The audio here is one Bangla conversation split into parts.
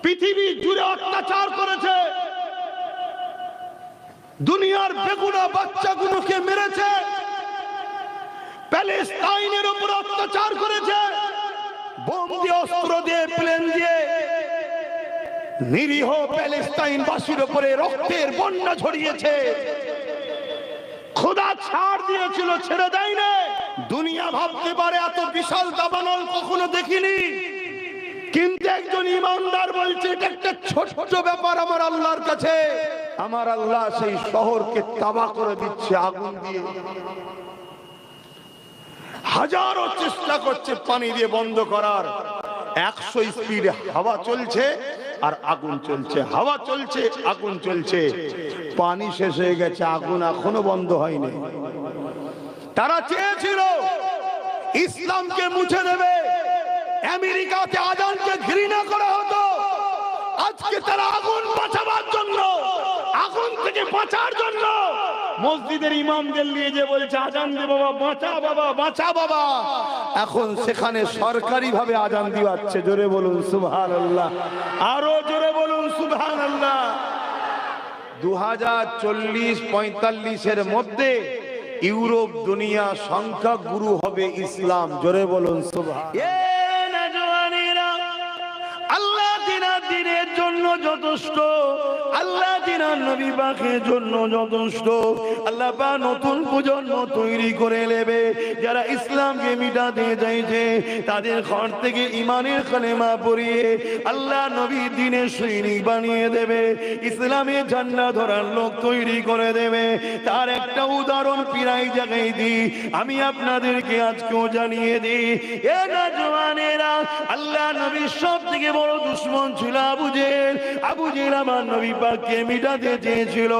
পৃথিবী জুড়ে অত্যাচার করেছে, দুনিয়ার বেগুনা বাচ্চাগুলোকে মেরেছে, প্যালেস্টাইনের উপর অত্যাচার করেছে, বোম দিয়ে, অস্ত্র দিয়ে, প্লেন দিয়ে নিরীহ প্যালেস্টাইনবাসীর উপরে রক্তের বন্যা ঝরিয়েছে। খোদা ছাড় দিয়েছিল, ছেড়ে দেয় না। দুনিয়া ভাবতে পারে এত বিশাল দাবানল কখনো দেখিনি, কিন্তু একজন ইমানদার বলছে এটা একটা ছোট্ট ব্যাপার আমার আল্লাহর কাছে। আমার আল্লাহ সেই শহরকে তাবাহ করে দিচ্ছে আগুন দিয়ে। হাজারো চেষ্টা করছে পানি দিয়ে বন্ধ করার, 100 স্পিডে হাওয়া চলছে আর আগুন চলছে, হাওয়া চলছে, আগুন চলছে। পানি শেষ হয়ে গেছে, আগুন এখনো বন্ধ হয়নি। তারা চেয়েছিল ইসলামকে মুছে দেবে, আমেরিকাতে আজানকে ঘৃণা করা হতো। আজকে তারা আগুন বাঁচাবার জন্য, আগুন থেকে বাঁচার জন্য মসজিদের ইমামদের নিয়ে যে বলছে আজান দে বাবা, বাঁচা বাবা, বাঁচা বাবা। এখন সেখানে সরকারি ভাবে আজান দিওয়াচ্ছে। জোরে বলুন সুবহানাল্লাহ, আরো জোরে বলুন সুবহানাল্লাহ। 2040-45 এর মধ্যে ইউরোপ দুনিয়া সংখ্যা গুরু হবে ইসলাম। জোরে বলুন সুবহানাল্লাহ। আল্লাহ দিনের জন্য যথেষ্ট, আল্লাহ দিনার নবী পাকের জন্য যথেষ্ট। আল্লাহ পাক নতুন প্রজন্ম তৈরি করে নেবে, যারা ইসলামকে মিটাতে চাইছে, তাদের ঘর থেকে ইমানের কালেমা পড়িয়ে আল্লাহ নবী দিনের সৈনিক বানিয়ে দেবে, ইসলামে ঝান্ডা ধরার লোক তৈরি করে দেবে। তার একটা উদাহরণ প্রায় জায়গায় দিই, আমি আপনাদেরকে আজকেও জানিয়ে দিই। এ নওজওয়ানেরা, আল্লাহ নবীর সব থেকে বড় দুশমন ছিল আবু জেহেল। আবু জেহেল আমার নবী পাককে মিটাতে চেয়েছিল,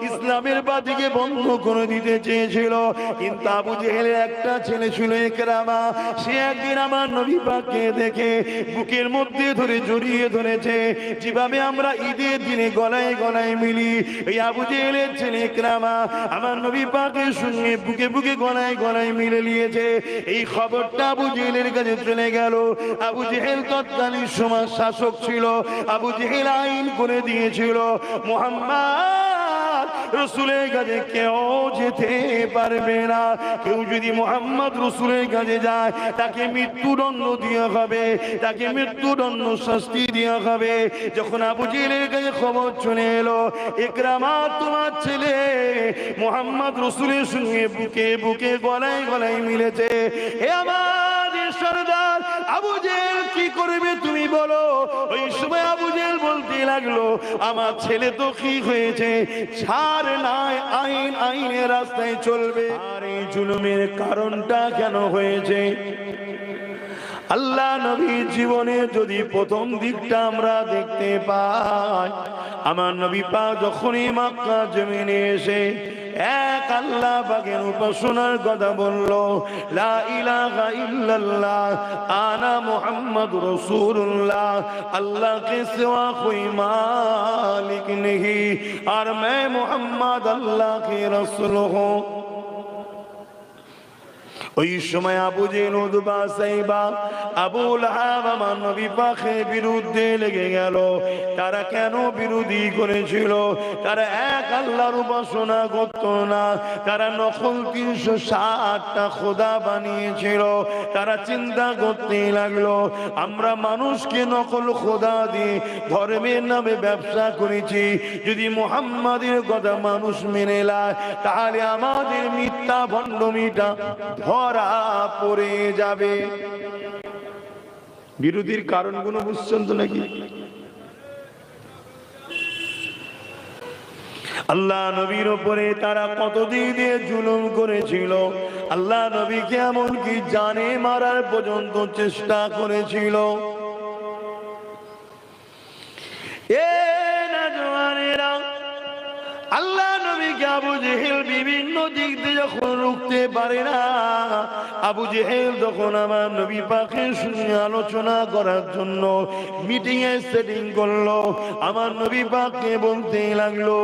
ইসলামের বাতিকে বন্ধ করে দিতে চেয়েছিল। কিন্তু আবু জেহেলের একটা ছেলে ছিল ইকরামা, সে একদিন আমার নবী পাককে দেখে বুকের মধ্যে ধরে জড়িয়ে ধরেছে, যেভাবে আমরা ঈদের দিনে গলায় গলায় মিলি। এই আবু জেহেলের ছেলে ইকরামা আমার নবী পাকের সঙ্গে বুকে বুকে গলায় গলায় মিলে নিয়েছে। এই খবরটা আবু জেহেলের কাছে চলে গেল। আবু জেহেল তৎকালীন সমাজ শাসক ছিল। আবু জেহেল আইন করে দিয়েছিল, মুহাম্মদ রাসূলের কাছে কেউ যেতে পারবে না। কেউ যদি মুহাম্মদ রাসূলের কাছে যায় তাকে মৃত্যুদণ্ড দেওয়া হবে, তাকে মৃত্যুদণ্ড শাস্তি দেওয়া হবে। যখন আবু জেহেলের কাছে খবর চলে এলো ইকরামা তোমার ছেলে মুহাম্মদ রাসূলের সঙ্গে বুকে বুকে গলায় গলায় মিলেছে, হে আমাদের সরদার আবু জেহেল কি করবে তুমি বলো? ওই সময় আবু জেহেল বলতে লাগলো, আমার ছেলে তো কি হয়েছে, ছাড় নাই, আইন আইনের রাস্তায় চলবে। আর এই জুলুমের কারণটা কেন হয়েছে? আল্লাহ নবীর জীবনে যদি প্রথম দিকটা আমরা দেখতে পাই, আমার নবী পাক যখনই মক্কা জমিনে এসে এক আল্লাহ পাকের উপাসনার কথা বলল, লা ইলাহা ইল্লাল্লাহ আনা মুহাম্মাদুর রাসূলুল্লাহ, আল্লাহ के सिवा कोई मालिक नहीं और मैं मुहम्मद अल्लाह के रसूल हूँ। ওই সময় আবু জেহেল, উতবা, সাইবা, আবু লাহাব আমার নবী পাকের বিরুদ্ধে লেগে গেল। তারা কেন বিরোধী করেছিল? তারা এক আল্লাহর উপাসনা করত না, তারা নকল 360টা খোদা বানিয়েছিল। তারা চিন্তা করতে লাগলো, আমরা মানুষকে নকল খোদা দিয়ে ধর্মের নামে ব্যবসা করেছি, যদি মুহাম্মাদের কথা মানুষ মেনে নেয় তাহলে আমাদের মিথ্যা ভণ্ডমিটা ধরা পড়ে যাবে। বিরোধীর কারণগুলো বুঝছেন তো নাকি? আল্লাহ নবীর উপরে তারা কতদিন দিয়ে জুলুম করেছিল। আল্লাহ নবীকে এমনকি জানে মারার পর্যন্ত চেষ্টা করেছিল। এ নওজওয়ানেরা, আল্লাহ নবী দিকে আবু জেহেল বিভিন্ন দিক দিয়ে যখন রুখতে পারে না, আবু জেহেল যখন আমার নবী পাকের সঙ্গে আলোচনা করার জন্য মিটিং এ সেটিং করলো, আমার নবী পাককে বলতে লাগলো,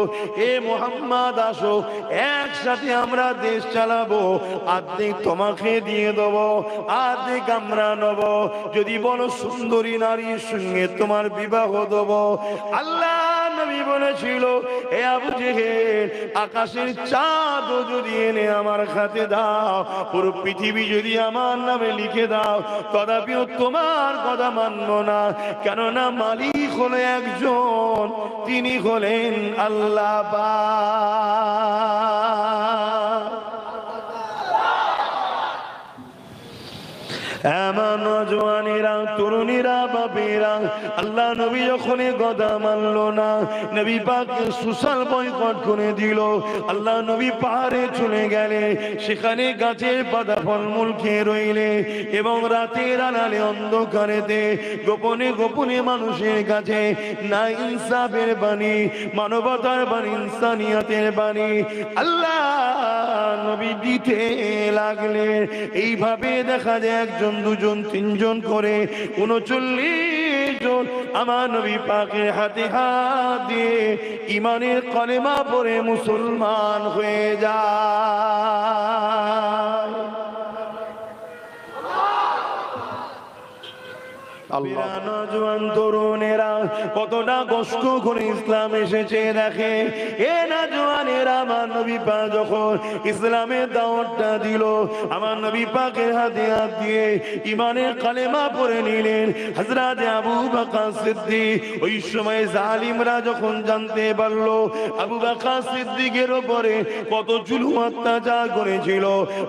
এ মুহাম্মদ আসো, একসাথে আমরা দেশ চালাবো, অর্ধেক তোমাকে দিয়ে দেবো, অর্ধেক আমরা নেব, যদি বলো সুন্দরী নারীর সঙ্গে তোমার বিবাহ দেবো। আল্লাহ নবী বলেছিল, এ আবু জেহেল, আকাশের চাঁদ যদি এনে আমার হাতে দাও, পুরো পৃথিবী যদি আমার নামে লিখে দাও, তথাপিও তোমার কথা মানব না, কেননা মালিক হলো একজন, তিনি হলেন আল্লাহ পাক। এমন নওজওয়ানেরা, তরুণীরা, বাপেরা, আল্লাহ নবী যখন কথা মানল না, নবী পাককে সোশ্যাল বয়কট করে দিল। আল্লাহ নবী পাহাড়ে চলে গেলে, সেখানে গাছের পাতা ফলমূল খেয়ে রইলে, এবং রাতের আড়ালে অন্ধকারেতে গোপনে গোপনে মানুষের কাছে না ইনসাফের বাণী, মানবতার বাণী, ইনসানিয়াতের বাণী আল্লাহ নবী দিতে লাগলেন। এইভাবে দেখা যায় একজন, দুজন, তিনজন করে 39 জন আমার নবী পাকের হাতে হাত দিয়ে ইমানের কলেমা পড়ে মুসলমান হয়ে যায়। নওজওয়ান তরুণেরা কতটা কষ্ট করে ইসলাম এসেছে দেখে। এ নওজওয়ানেরা আমার নবী পাক যখন ইসলামের দাওয়াতটা দিল, আমার নবী পাকের হাতে হাত দিয়ে ইমানের কালেমা পড়ে নিলেন। হযরত আবু বকর সিদ্দিক, ওই সময় জালিমরা যখন জানতে পারলো আবু বকর সিদ্দিকের উপরে কত জুলুম অত্যাচার করেছিল,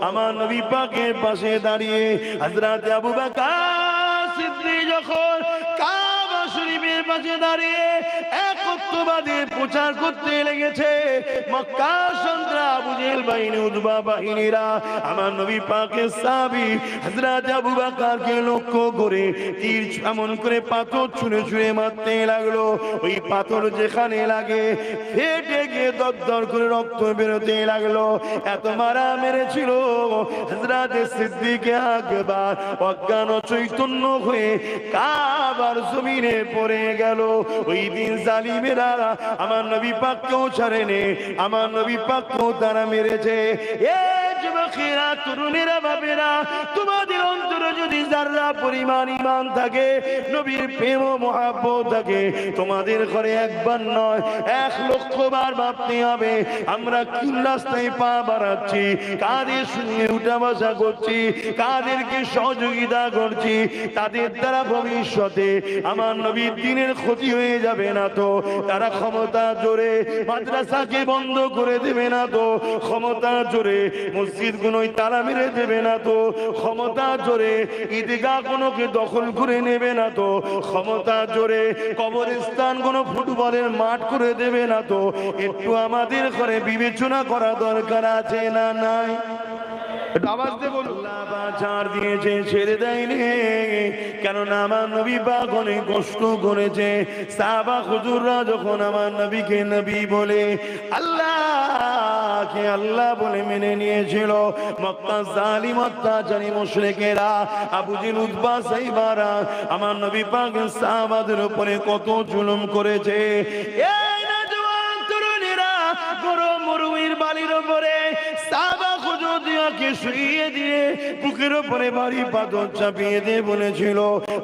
আমার নবী পাকের পাশে দাঁড়িয়ে হযরত আবু বকর সিদ্দিক যখন কাবা শরীফের পাশে দাঁড়িয়ে একত্ববাদের প্রচার করতে লেগেছে, মক্কা সন্ত্রাস আবু জেহেল বাহিনী, উতবা বাহিনীরা আমার নবী পাকের সাহাবী হযরত আবু বকরকে লক্ষ্য করে তীর এমন করে পাথর ছুঁড়ে ছুঁড়ে মারতে লাগলো। ওই পাথর যেখানে লাগে ফেটে গিয়ে দরদর করে রক্ত বেরোতে লাগলো। এত মারা মেরেছিল হযরত সিদ্দিক আকবার অজ্ঞান চৈতন্য হয়ে কাবার জমিনে পড়ে গেল। ওই দিন জালিমেরা আমার নবী পাককেও ছাড়েনি, আমার নবী পাককেও তারা মেরেছে। এ যুবকেরা, তরুণেরা, বাপেরা, তোমাদের অন্তরে যদি যারা পরিমাণ ঈমান থাকে, নবীর প্রেম ও মহব্বত থাকে, তোমাদের ঘরে একবার নয় 1,00,000 বার ভাবতে হবে আমরা কোন রাস্তায় পা বাড়াচ্ছি, কাদের সঙ্গে উঠা বসা করছি, কাদেরকে সহযোগিতা করছি, তাদের দ্বারা ভবিষ্যতে আমার নবীর দ্বীনের ক্ষতি হয়ে যাবে না তো? তারা ক্ষমতা জোরে মাদ্রাসাকে বন্ধ করে দেবে না তো? ক্ষমতা জোরে মসজিদ গুলোই তালা মেরে দেবে না তো? ক্ষমতা জোরে ঈদগাহ গুলোকে দখল করে নেবে না তো? ক্ষমতা জোরে কবরস্থান গুলো ফুটবলের মাঠ করে দেবে না তো? একটু আমাদের ঘরে বিবেচনা করা দরকার আছে না নাই? আওয়াজ দিয়ে বলুন। ছাড় দিয়েছে, ছেড়ে দেয়নি, কেননা আমার নবী পাক অনেক কষ্ট করেছে। সাহাবা হুজুররা যখন আমার নবীকে নবী বলে, আল্লাহকে আল্লাহ বলে মেনে নিয়েছিল, মক্কা জালিম অত্যাচারী মুশরিকেরা আবু জেহেল, উতবা, সাইবারা আমার নবী পাক সাহাবাদের উপরে কত জুলুম করেছে। এই নওজওয়ান তরুণীরা গরম মরুভূমির বালির উপরে সাহাবা হুজুরকে শুইয়ে দিয়ে বুকের উপরে ভারী পাথর চাপিয়ে দিয়ে বলেছিল,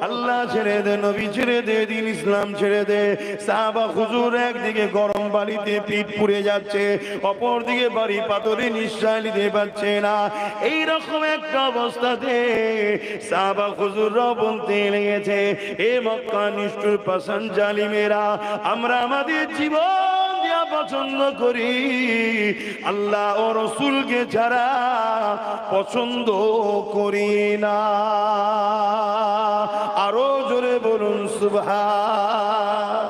আল্লাহ ছেড়ে দে, নবী ছেড়ে দে, দিন ইসলাম ছেড়ে দে। সাহাবা হুজুর একদিকে গরম বালিতে পিঠ পুড়ে যাচ্ছে, অপর দিকে ভারী পাথরে নিঃশ্বাস নিতে পারছে না। এইরকম একটা অবস্থাতে সাহাবা হুজুররাও বলতে লেগেছে, এ মক্কা নিষ্ঠুর পাষাণ জালিমেরা, আমরা আমাদের জীবন পছন্দ করি, আল্লাহ ও রসুলকে ছাড়া পছন্দ করি না। আরো জোরে বলুন সুবহান।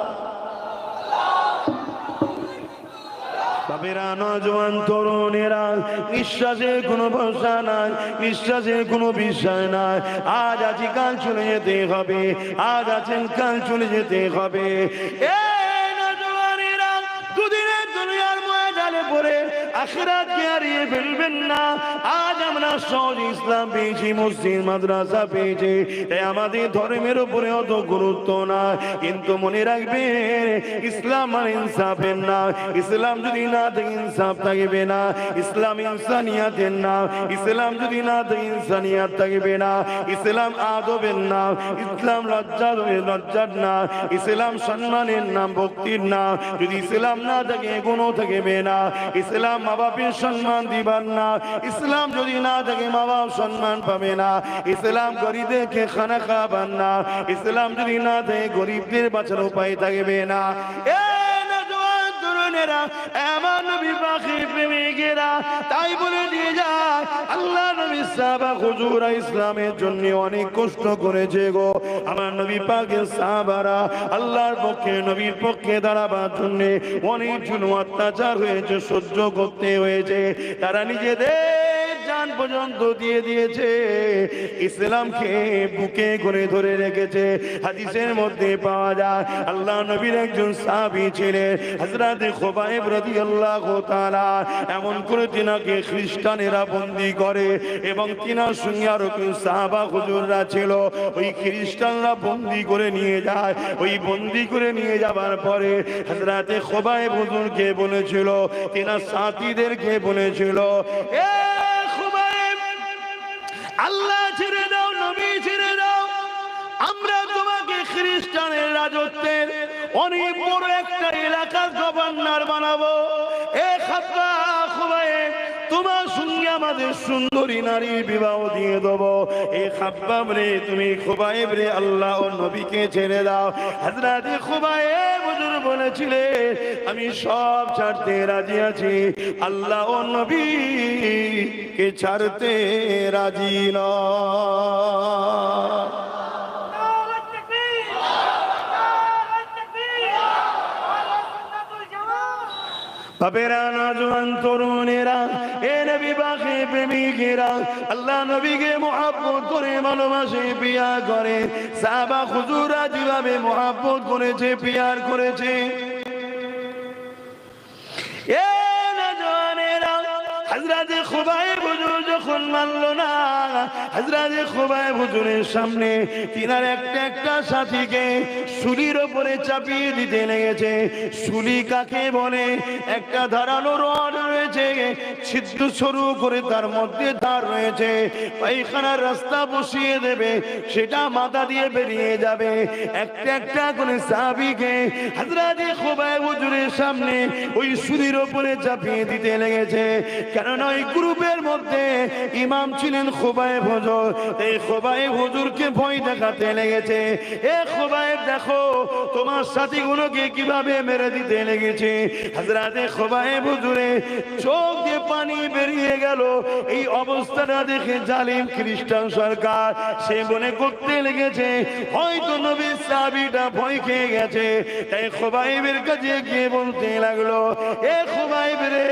বাবেরা, নওজওয়ান তরুণেরা, নিঃশ্বাসের কোনো ভরসা নাই, নিঃশ্বাসের কোনো বিশ্বাস নাই। আজ আছি কাল চলে যেতে হবে, আজ আছেন কাল চলে যেতে হবে। দুদিনের দুনিয়ার ময়দানে পরকালে পরে আখিরাতকে হারিয়ে ফেলবেন না। আজ আমরা সহজ ইসলাম পেয়েছি, মসজিদ মাদ্রাসা পেয়েছি, আমাদের ধর্মের উপরে অত গুরুত্ব না। কিন্তু মনে রাখবেন, ইসলাম মানে ইনসাফের না। ইসলাম যদি না থাকে ইনসাফ থাকবে না। ইসলাম ইনসানিয়াতের নাম। ইসলাম যদি না থাকে ইনসানিয়াত থাকবে না। ইসলাম আদবের নাম। ইসলাম লজ্জার নাম। ইসলাম সম্মানের নাম, ভক্তির নাম। যদি ইসলাম না থাকে কোনো থাকবে না। ইসলাম মা বাপের সম্মান দিবার না। ইসলাম যদি না থাকে মা বাপ সম্মান পাবে না। ইসলাম গরিবদেরকে খানা খাবার না। ইসলাম যদি না থাকে গরিবদের বাঁচার উপায় থাকবে না। আমার নবী পাকের প্রেমিকেরা তাই বলে দিয়ে যায়, আল্লাহ নবী সাহাবা হুজুরা ইসলামের জন্য অনেক কষ্ট করেছে গো। আমার নবী পাকের সাহাবারা আল্লাহর পক্ষে, নবীর পক্ষে দাঁড়াবার জন্য অনেক জুলুম অত্যাচার হয়েছে, সহ্য করতে হয়েছে। তারা নিজেদের জান পর্যন্ত দিয়ে দিয়েছে, ইসলামকে বুকে করে ধরে রেখেছে। হাদিসের মধ্যে পাওয়া যায়, আল্লাহ নবীর একজন সাহাবী ছিলেন হযরত খুবাইব রাদিয়াল্লাহু তাআলা। এমন করে তিনাকে খ্রিস্টানেরা বন্দী করে এবং তিনার সঙ্গে আরো কিছু সাহাবা হুজুররা ছিল। ওই খ্রিস্টানরা বন্দী করে নিয়ে যায়। ওই বন্দী করে নিয়ে যাবার পরে হযরত খুবাইব হুজুরকে বলেছিল, তিনার সাথীদেরকে বলেছিল, আল্লাহ ছেড়ে দাও, নবী ছেড়ে দাও, আমরা তোমাকে খ্রিস্টানের রাজত্বের অনেক বড় একটা এলাকার গভর্নর বানাবো। খুবাইব, তোমার সঙ্গে আমাদের সুন্দরী নারীর বিবাহ দিয়ে দেবো। খাব্বাব রে, তুমি খুবাইব রে, আল্লাহ ও নবীকে ছেড়ে দাও। হযরত খুবাইব হুজুর বলেছিলেন, আমি সব ছাড়তে রাজি আছি, আল্লাহ ও নবীকে ছাড়তে রাজি নয়। বাপেরা, নওজোয়ান তরুণেরা, এ নবী পাকের প্রেমিকেরা, আল্লাহ নবীকে মুহাব্বত করে ভালোবাসে, পিয়ার করে। সাহাবা হুজুররা যেভাবে মুহাব্বত করেছে, পিয়ার করেছে, এ নওজোয়ানেরা, হযরত খুবাইব হুজুর যখন মানল না, হযরত খুবাইব হুজুরের সামনে তিনার একটা সাথীকে শুলির উপরে চাপিয়ে দিতে লেগেছে। শুলি কাকে বলে? একটা ধারালো রড রয়েছে, ছিদ্র সরু করে তার মধ্যে ধার রয়েছে, পায়খানার রাস্তা বসিয়ে দেবে, সেটা মাথা দিয়ে বেরিয়ে যাবে। একটা করে সাহাবীকে হযরত খুবাইব হুজুরের সামনে ওই শুলির উপরে চাপিয়ে দিতে লেগেছে। কারণ ওই গ্রুপের মধ্যে ইমাম ছিলেন খুবাইব হুজুর। এই খুবাইব হুজুরকে ভয় দেখাতে লেগেছে, এ খুবাইব দেখো তোমার সাথীগুলোকে কিভাবে মেরে দিতে লেগেছে। হযরত খুবাইব হুজুরে চোখ দিয়ে পানি বেরিয়ে গেল। এই অবস্থাটা দেখে জালিম খ্রিস্টান সরকার সে মনে করতে লেগেছে হয়তো নবীর সাহাবীটা ভয় খেয়ে গেছে। তাই খুবাইবের কাছে গিয়ে বলতে লাগলো, এ খুবাইব রে,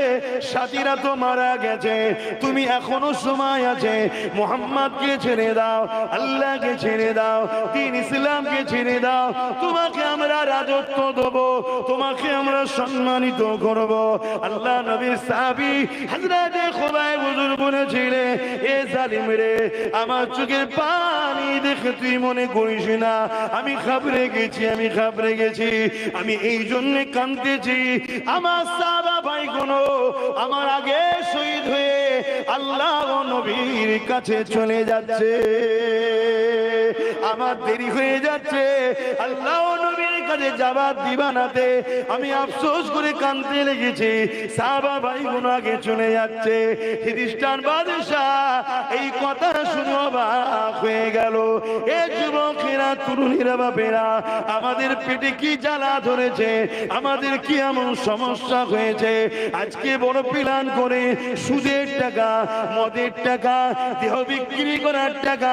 সাথীরা তো মারা গেছে, তুমি এখনো সময় আছে, মুহাম্মদকে ছেড়ে দাও, আল্লাহকে ছেড়ে দাও, দ্বীন ইসলামকে ছেড়ে দাও, তোমাকে আমরা রাজত্ব দেব, তোমাকে আমরা সম্মানিত করব। আল্লাহ নবীর সাহাবী হযরত খুবাইব হুজুর বলেছিলেন, এ জালিম রে, আমার চোখের পানি দেখে তুই মনে করিস না আমি ঘাবড়ে গেছি, আমি ঘাবড়ে গেছি, আমি এই জন্য কাঁদতেছি, আমার সাহাবা ভাইগুলো আমার আগে শহীদ হয়ে আল্লাহ ও নবীর কাছে চলে যাচ্ছে, আমার দেরি হয়ে যাচ্ছে, আল্লাহ ও নবীর কাছে যাবার দিবানাতে আমি আফসোস করে কাঁদতে লেগেছি, সাহাবা ভাইগুলো আগে চলে যাচ্ছে। খ্রিস্টান বাদশাহ এই কথা শুনে অবাক হয়ে গেল। এ যুবকেরা, তরুণীরা, বাপেরা, আমাদের পেটে কি জ্বালা ধরেছে, আমাদের কি এমন সমস্যা হয়েছে, আজকে বড় প্ল্যান করে সুদের টাকা, মদের টাকা, দেহ বিক্রি করার টাকা,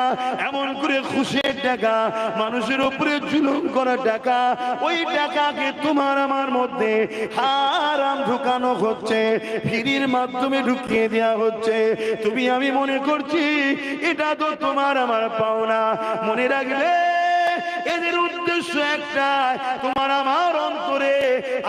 এমন করে ঘুষের টাকা, মানুষের উপরে জুলুম করার টাকা, ওই টাকাকে তোমার আমার মধ্যে হারাম ঢুকানো হচ্ছে, ফ্রির মাধ্যমে ঢুকিয়ে দেওয়া হচ্ছে। তুমি আমি মনে করছি এটা তো তোমার আমার পাওনা। মনে রাখবে এদের উদ্দেশ্য একটাই, তোমার আমার অন্তরে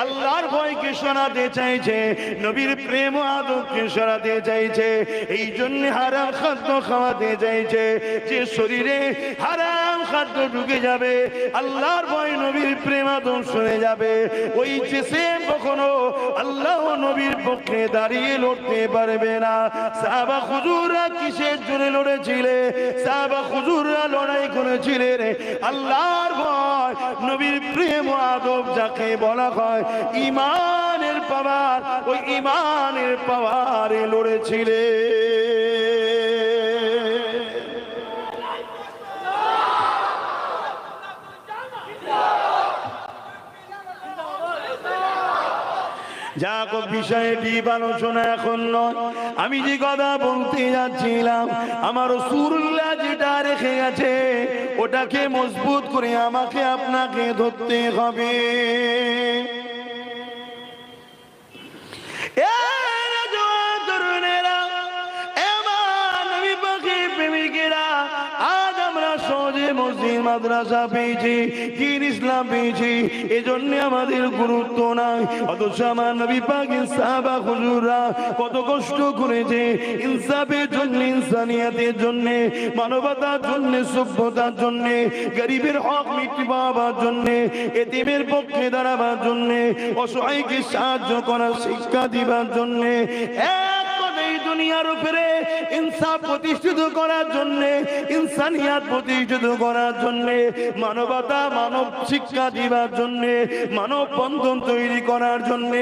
আল্লাহর ভয়কে সরাতে চাইছে, নবীর প্রেম ও আদবকে সরাতে চাইছে। এই জন্য হারাম খাদ্য খাওয়াতে চাইছে। যে শরীরে হারাম খাদ্য ঢুকে যাবে, আল্লাহর ভয় নবীর প্রেম আদব সরে যাবে, ওই জিসিম কখনো আল্লাহ নবীর পক্ষে দাঁড়িয়ে লড়তে পারবে না। সাহাবা হুজুররা কিসের জন্য লড়েছিলে? সাহাবা হুজুররা লড়াই করেছিলেন আল্লাহর ভয়, নবীর প্রেম ও আদব যাকে বলা হয় ঈমানের পাওয়ার, ওই ঈমানের পাওয়ারে লড়েছিলেন। যা বিষয়ে ডিপ আলোচনা এখন নয়, আমি যে কথা বলতে যাচ্ছিলাম, আমার রাসূলুল্লাহ যেটা রেখে গেছে ওটাকে মজবুত করে আমাকে আপনাকে ধরতে হবে। আজ আমরা সহজে মসজিদ মাদ্রাসা পেয়েছি, দ্বীন ইসলাম পেয়েছি, এজন্য আমাদের গুরুত্ব নাই। অথচ আমার নবী পাকের সাহাবা হুজুররা কত কষ্ট করেছে ইনসাফের জন্য, ইনসানিয়াতের জন্য, মানবতার জন্য, সভ্যতার জন্য, গরিবের হক মিটি পাওয়ার জন্য, এতিমের পক্ষে দাঁড়াবার জন্য, অসহায়কে সাহায্য করার শিক্ষা দিবার জন্য, দুনিয়ার উপরে ইনসাফ প্রতিষ্ঠিত করার জন্য, ইনসানিয়াত প্রতিষ্ঠিত করার জন্য, মানবতা মানব শিক্ষা দিবার জন্য, মানব বন্ধন তৈরি করার জন্য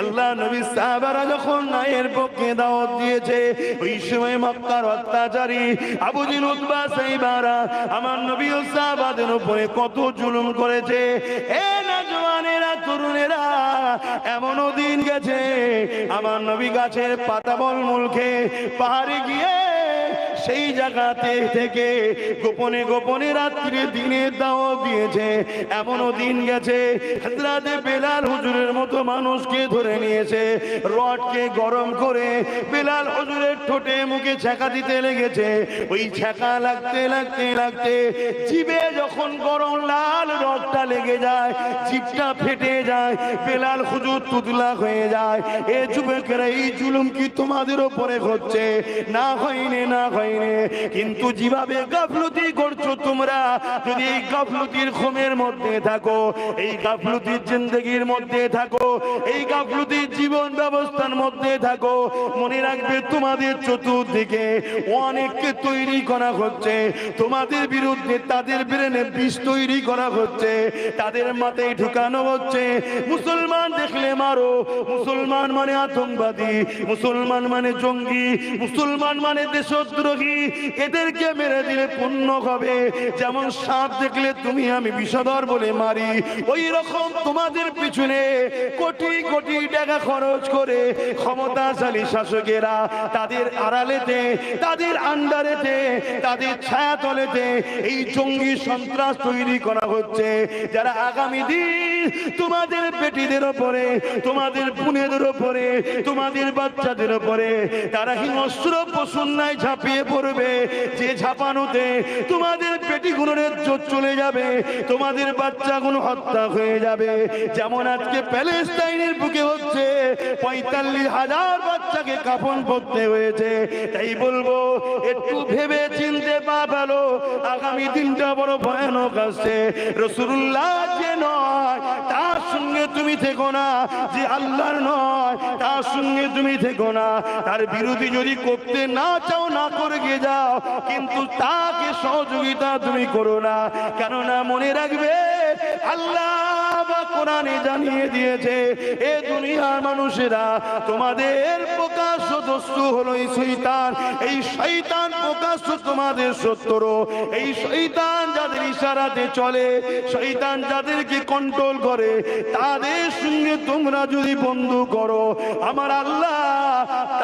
আল্লাহ নবী সাহাবারা যখন ন্যায়ের পক্ষে দাওয়াত দিয়েছে, ওই সময় মক্কার অত্যাচারী আবু জিল উতবা সাইবারা আমার নবী ও সাহাবাদের উপরে কত জুলুম করেছে। এ নওজওয়ানেরা, তরুণেরা, এমনও দিন গেছে আমার নবী গাছের পাতা বলমূল পাহাড়ে গিয়ে সেই জায়গাতে থেকে গোপনে গোপনে রাত্রে দিনে দাওয়াত দিয়েছে। এমনও দিন গেছে হযরতে বেলাল হুজুরের মতো মানুষকে ধরে নিয়েছে, রডকে গরম করে বেলাল হুজুরের ঠোঁটে মুখে ছ্যাঁকা দিতে লেগেছে। ওই ছ্যাঁকা লাগতে লাগতে লাগতে জিভে যখন গরম লাল রডটা লেগে যায়, জিভটা ফেটে যায়, বেলাল হুজুর তুতলা হয়ে যায়। এ যুবকেরা, এই জুলুম কি তোমাদের উপরে হচ্ছে? না হয়নি, না হয়নি। কিন্তু যেভাবে গাফলতি করছো তোমরা, যদি এই গাফলতির ঘুমের মধ্যে থাকো, এই গাফলতির জিন্দেগির মধ্যে থাকো, এই গাফলতির জীবন ব্যবস্থার মধ্যে থাকো, মনে রাখবে তোমাদের চতুর্দিকে অনেককে তৈরি করা হচ্ছে, তোমাদের বিরুদ্ধে তাদের ব্রেনে বিষ তৈরি করা হচ্ছে, তাদের মাথায় ঢুকানো হচ্ছে মুসলমান দেখলে মারো, মুসলমান মানে আতঙ্কবাদী, মুসলমান মানে জঙ্গি, মুসলমান মানে দেশদ্রোহী, এদেরকে মেরে দিলে পুণ্য হবে। যেমন সাপ দেখলে তুমি আমি বিষধর বলে মারি, ওই রকম তোমাদের পিছনে কোটি কোটি টাকা খরচ করে ক্ষমতাশালী শাসকেরা তাদের আড়ালেতে, তাদের আন্ডারেতে, তাদের ছায়াতলেতে এই জঙ্গি সন্ত্রাস তৈরি করা হচ্ছে, যারা আগামী দিন তোমাদের বেটিদের উপরে, তোমাদের বোনেদের উপরে, তোমাদের বাচ্চাদের উপরে তারা হিংস্র পশুর ন্যায় ঝাঁপিয়ে পড়বে। যে ঝাঁপানোতে তোমাদের পেটিগুলোর ইজ্জত চলে যাবে, তোমাদের বাচ্চাগুলো হত্যা হয়ে যাবে। যেমন আজকে প্যালেস্টাইনের বুকে হচ্ছে, 45,000 বাচ্চাকে কাফন পরতে হয়েছে। তাই বলবো একটু ভেবে চিনতে পা ভালো, আগামী দিনটা বড় ভয়ানক আসছে। রাসূলুল্লাহ যে নয় তার সঙ্গে তুমি থেকো না, যে আল্লাহর নয় তার সঙ্গে তুমি থেকো না। তার বিরোধী যদি করতে না চাও, না করে গিয়ে যাও, কিন্তু তাকে সহযোগিতা তুমি করো না। কেননা মনে রাখবে আল্লাহ কোরআনে জানিয়ে দিয়েছে, এ দুনিয়ার মানুষেরা তোমাদের প্রকাশ্য দস্যু হলো এই শয়তান। এই শয়তান প্রকাশ্য তোমাদের শত্রু। এই শয়তান যাদের ইশারাতে চলে, শয়তান যাদেরকে কন্ট্রোল করে, তাদের সঙ্গে তোমরা যদি বন্ধু করো, আমার আল্লাহ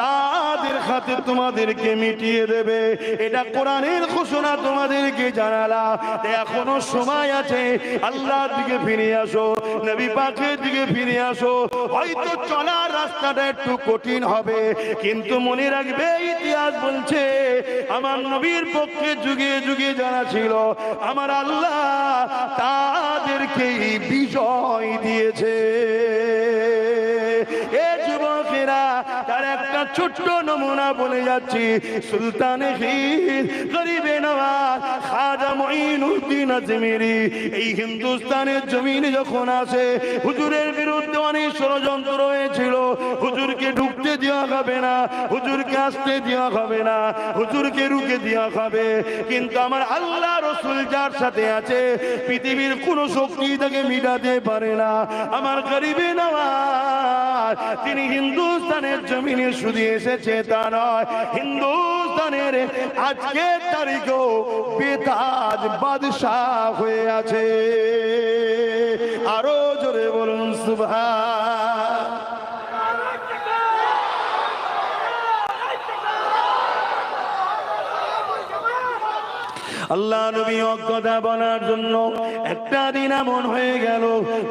তাদের হাতে তোমাদেরকে মিটিয়ে দেবে। এটা কোরআনের ঘোষণা তোমাদেরকে জানালা। এখনো সময় আছে, আল্লাহর দিকে ফিরে আসো, নবী পাকের দিকে ফিরে আসো। হয়তো চলার রাস্তাটা একটু কঠিন হবে, কিন্তু মনে রাখবে ইতিহাস বলছে আমার নবীর পক্ষে যুগে যুগে যারা ছিল আমার আল্লাহ তাদেরকেই বিজয় দিয়েছে। এ যুবকেরা, তার একটা ছোট্ট নমুনা বলে যাচ্ছি। সুলতানে হিন্দ গরিবে নওয়াজ খাজা মঈনুদ্দিন আজমেরি এই হিন্দুস্তানের জমিনে যখন আসে, হুজুরের বিরুদ্ধে অনেক ষড়যন্ত্র হয়েছিল। হুজুরকে ঢুকতে দেওয়া হবে না, হুজুরকে আসতে দেওয়া হবে না, হুজুরকে রুখে দেওয়া হবে। কিন্তু আমার আল্লাহ রসুল যার সাথে আছে, পৃথিবীর কোন শক্তি তাকে মিটাতে পারে না। আমার গরিবে নওয়াজ তিনি হিন্দুস্তানের জমিনে শুধু এসেছে তা নয়, হিন্দুস্তানের আজকের তারিখেও বেতাজ বাদশাহ হয়ে আছে। আরো জোরে বলুন সুবহান। আল্লাহ নবী অজ্ঞতা বলার জন্য একটা দিন এমন হয়ে গেল,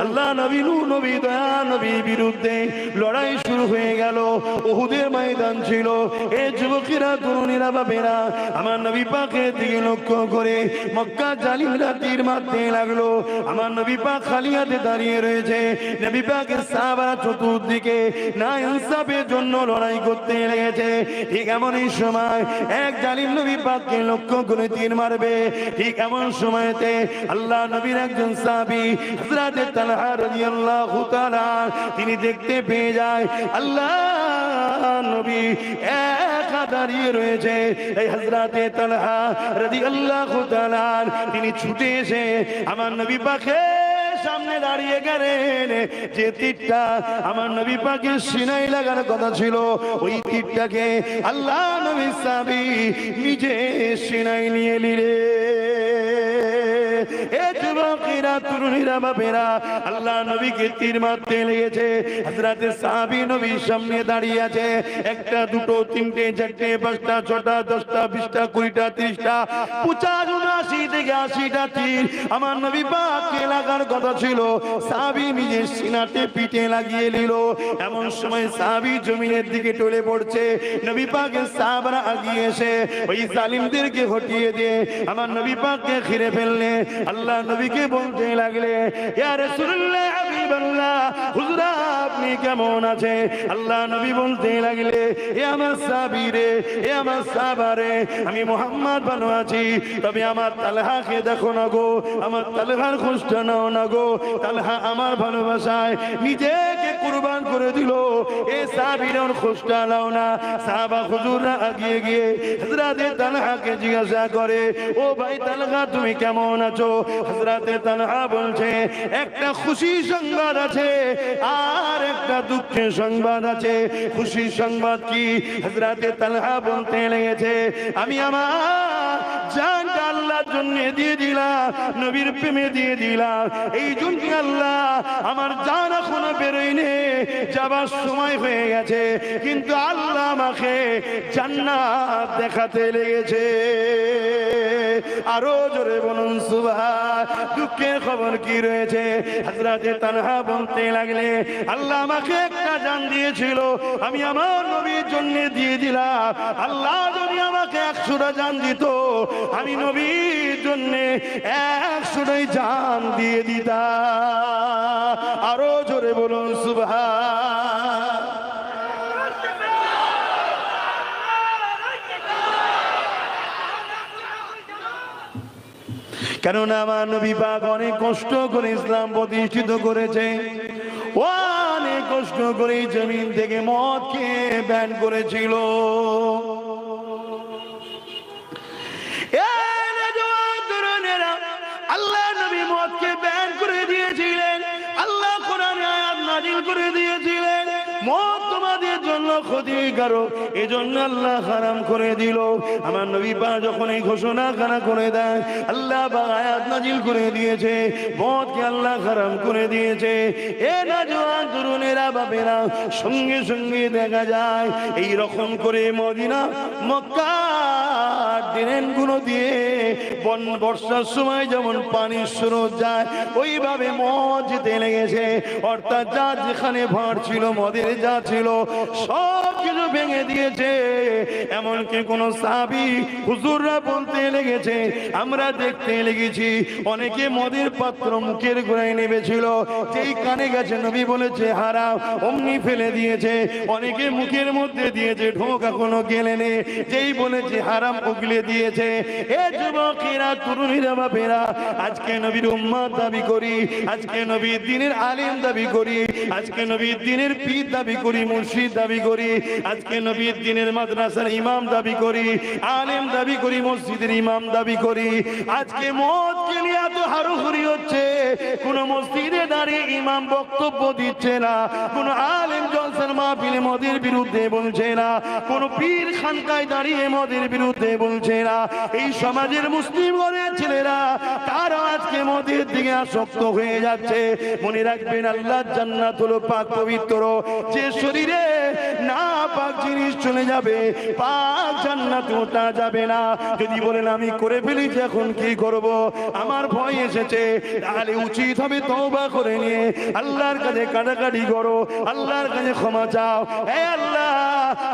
আল্লাহ নবী নবী দয়া নবীর বিরুদ্ধে লড়াই শুরু হয়ে গেল। উহুদের ময়দান ছিল। এই যুবকেরা তরুণীরা বাবেরা আমার নবী পাকের দিকে লক্ষ্য করে মক্কা জালিমরা তীর মারতে লাগলো। আমার নবী পাক খালি হাতে দাঁড়িয়ে রয়েছে। নবী পাকের সাহাবারা চতুর্দিকে না ইনসাফের জন্য লড়াই করতে লেগেছে। ঠিক এমনই সময় এক জালিম নবী পাককে লক্ষ্য করে তীর মারবে। ঠিক এমন সময়তে আল্লাহ নবীর একজন সাহাবী হযরত তালহা রাদিয়াল্লাহু তাআলা তিনি দেখতে পেয়ে যায় আল্লাহ নবী একা দাঁড়িয়ে রয়েছে। এই হযরত তালহা রাদিয়াল্লাহু তাআলা তিনি ছুটে এসে আমার নবী পাকের সামনে দাঁড়িয়ে গেলেন। যে তীরটা আমার নবী পাকের সিনায় লাগার কথা ছিল, ওই তীরটাকে আল্লাহ নবী সাহাবী নিজে সিনায় নিয়ে নিলেন। যুবকেরা তরুণীরা বাবেরা আল্লাহ নবীকে তীর মারতে লেগেছে। হযরত সাহাবী নবীর সামনে দাঁড়িয়ে আছে। একটা দুটো তিনটে চারটে পাঁচটা ছটা 10টা 20টা 20টা 30টা 50 79 থেকে 80টা তীর আমার নবী পাককে লাগার কথা ছিল। সাহাবী নিজের সিনাতে পিঠে লাগিয়ে নিল। এমন সময় সাহাবী জমিনের দিকে টলে পড়ছে। নবী পাকের সাহাবারা আগিয়ে এসে ওই জালিমদেরকে হটিয়ে দিয়ে আমার নবী পাককে ঘিরে ফেললে। আল্লাহ নবীকে বলতে লাগলে, ইয়া রাসূলুল্লাহ হাবিবাল্লাহ, হুজুর আপনি কেমন আছেন? আল্লাহ নবী বলতে লাগলে, এ আমার সাহাবী রে, এ আমার সাহাবা রে, আমি মুহাম্মদ ভালো আছি, তবে আমার তালহাকে দেখো না গো, আমার তালহার খোঁজটা নাও না গো। তালহা আমার ভালোবাসায় নিজেকে কুরবান করে দিল, এ সাহাবীর খোঁজটা নাও না। সাহাবা হুজুররা আগিয়ে গিয়ে হযরত তালহাকে জিজ্ঞাসা করে, ও ভাই তালহা তুমি কেমন আছো? হযরত তালহা বলছে, একটা খুশি সংবাদ আছে আর একটা দুঃখের সংবাদ আছে। খুশি সংবাদ কি? হযরত তালহা বলতে লেগেছে, আমি আমার জানটা আল্লাহর জন্য দিয়ে দিলাম, নবীর প্রেমে দিয়ে দিলাম। এই জন্য আল্লাহ আমার জান এখনো বেরোয়নি, যাবার সময় হয়ে গেছে, কিন্তু আল্লাহ আমাকে জান্নাত দেখাতে লেগেছে। আরো জোরে বলুন সুবহান। দুঃখের খবর কি রয়েছে? হযরত তালহা বলতে লাগলে, আল্লাহ আমাকে একটা জান দিয়েছিল, আমি আমার নবীর জন্য দিয়ে দিলাম। আল্লাহ যদি আমাকে 100টা জান দিত, আমি নবীর জন্য 100টাই জান দিয়ে দিতাম। আরো জোরে বলুন সুবহান। কেননা আমার নবী পাক অনেক কষ্ট করে ইসলাম প্রতিষ্ঠিত করেছে, অনেক কষ্ট করে জমিন থেকে মদকে ব্যান করেছিল। আল্লাহ নবী মদকে ব্যান করে দিয়েছিলেন। আল্লাহ কোরআনে আয়াত নাযিল করে দিয়েছিলেন, মদ তোমাদের জন্য ক্ষতিকারক, এজন্য আল্লাহ হারাম করে দিল। আমার নবী পাক যখন এই ঘোষণা খানা করে দেয়, আল্লাহ পাক আয়াত নাজিল করে দিয়েছে, মদকে আল্লাহ হারাম করে দিয়েছে। এ নওজোয়ান তরুণেরা, বাপেরা, সঙ্গে সঙ্গে দেখা যায় এই রকম করে মদিনা মক্কা ড্রেনগুলো দিয়ে বর্ষার সময় যেমন পানির স্রোত যায়, ওইভাবে মদ যেতে লেগেছে। অর্থাৎ যা যেখানে ভাঁড় ছিল, মদের যা ছিল, সব কিছু ভেঙে দিয়েছে। এমনকি কোন সাহাবী হুজুররা বলতে লেগেছে, আমরা দেখতে লেগেছি অনেকে মদের পাত্র মুখের গোড়ায় নেমেছিল, যেই কানে গেছে নবী বলেছে হারাম, অমনি ফেলে দিয়েছে। অনেকে মুখের মধ্যে দিয়েছে, ঢোক এখনো গেলেনে, যেই বলেছে হারাম উগলে দিয়েছে। এ যুবকেরা, তরুণীরা, বাপেরা, আজকে নবীর উম্মত দাবি করি, আজকে নবীর দ্বীনের আলেম দাবি করি, আজকে নবীর দ্বীনের পীর দাবি করি, মুর্শিদ দাবি করি, আজকে নবীর দ্বীনের মাদ্রাসার ইমাম দাবি করি, আলেম দাবি করি, মসজিদের ইমাম দাবি করি। আজকে মদকে নিয়ে এত হারুহুরি হচ্ছে, কোন মসজিদে দাঁড়িয়ে ইমাম বক্তব্য দিচ্ছে না, কোন আলেম জলসার মাহফিলে মদের বিরুদ্ধে বলছে না, কোন পীর খানকায় দাঁড়িয়ে মদের বিরুদ্ধে বলছে না। এই সমাজের মুসলিম ঘরের ছেলেরা, তারা আজকে মদের দিকে আসক্ত হয়ে যাচ্ছে। মনে রাখবেন, আল্লাহর জান্নাত হলো পাক পবিত্র, যে শরীরে না পাক জিনিস চলে যাবে, পাক জান্নাতে ওঠা যাবে না। যদি বলেন আমি করে ফেলেছি, এখন কি করব, আমার ভয় এসেছে, তাহলে উচিত হবে তওবা করে নিয়ে আল্লাহর কাছে কাটাকাটি করো, আল্লাহর কাছে ক্ষমা চাও। হে আল্লাহ,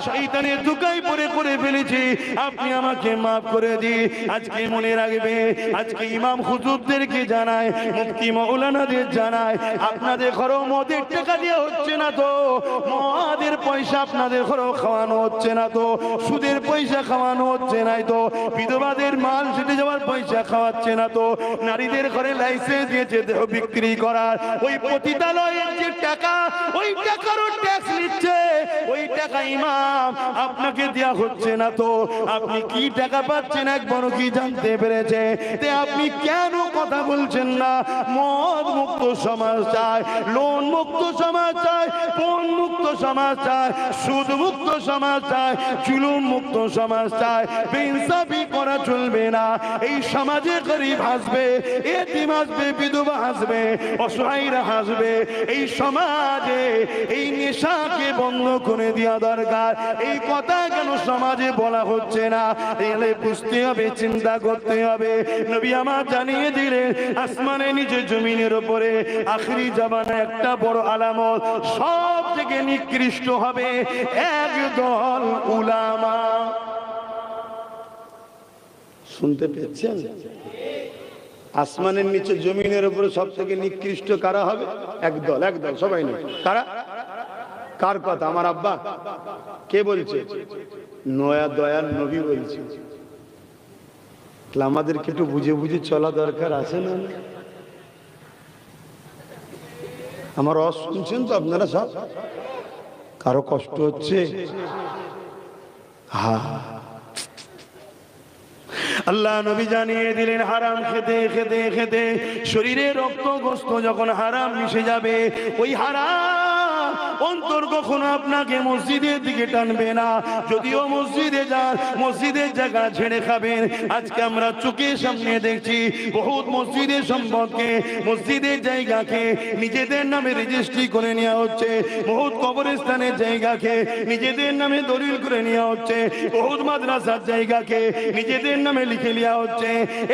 শয়তানের ধোঁকায় পড়ে করে ফেলেছি, আপনি আমাকে মাফ করে দিন। আজকে মনে রাখবে, আজকে ইমাম হুজুরদেরকে জানায়, মুফতি মাওলানাদের জানায়, আপনাদের ঘরেও মদের টাকা দিয়ে হচ্ছে না তো, মদের পয়সা আপনাদের ঘরেও খাওয়ানো হচ্ছে না তো, সুদের পয়সা খাওয়ানো হচ্ছে না তো, বিধবাদের মাল সেটে যাওয়ার পয়সা খাওয়াচ্ছে না তো, নারীদের ঘরে লাইসেন্স দিয়েছে দেহ বিক্রি করার, ওই পতিতালয়ের যে টাকা, ওই টাকারও ট্যাক্স নিচ্ছে, ওই টাকা ইমাম আপনাকে দেয়া হচ্ছে না তো, আপনি কি টাকা পাচ্ছেন একবারও কি জানতে পেরেছে? তে আপনি কেন কথা বলছেন না? মদ মুক্ত সমাজ চায়, লোন মুক্ত সমাজ চায়, পণ মুক্ত সমাজ চায়, সুদ মুক্ত সমাজ চায়, জুলুম মুক্ত সমাজ চায়। বেইনসাফি করা চলবে না। এই সমাজে গরিব হাসবে, এতিম হাসবে, বিধবা হাসবে, অসহায়রা হাসবে। এই সমাজে এই নেশাকে বন্ধ করে দেওয়া দরকার। এই কথা কেন সমাজে বলা হচ্ছে না? এলে বুঝতে হবে, চিন্তা করতে হবে। নবী আমার জানিয়ে দিলেন, আসমানে নিচে জমিনের উপরে আখিরি জামানা একটা বড় আলামত, সব থেকে নিকৃষ্ট হবে একদল উলামা। শুনতে পেয়েছেন? আসমানের নিচে জমিনের উপরে সব থেকে নিকৃষ্ট কারা হবে? একদল, একদল, সবাই নয়। কারা? কার কথা? আমার আব্বা? কে বলছে? নয়া দয়াল নবী বলছে। আমাদেরকে একটু বুঝে বুঝে চলা দরকার আছে না? আমার রস শুনছেন তো আপনারা সব? কারো কষ্ট হচ্ছে? আল্লাহ নবী জানিয়ে দিলেন, হারাম খেতে খেতে খেতে শরীরে রক্ত গোস্ত যখন হারাম মিশে যাবে, ওই হারাম অন্তর কখনো আপনাকে মসজিদের দিকে টানবে না। যদিও মসজিদে যান, মসজিদের জায়গা ছেড়ে খাবেন। আজকে আমরা চোখের সামনে দেখছি বহুত মসজিদের সম্পদকে, মসজিদের জায়গাকে নিজেদের নামে রেজিস্ট্রি করে নেওয়া হচ্ছে, বহুত কবরস্থানের জায়গাকে নিজেদের নামে দলিল করে নেওয়া হচ্ছে, বহুত মাদ্রাসার জায়গাকে নিজেদের নামে লিখে নেওয়া হচ্ছে।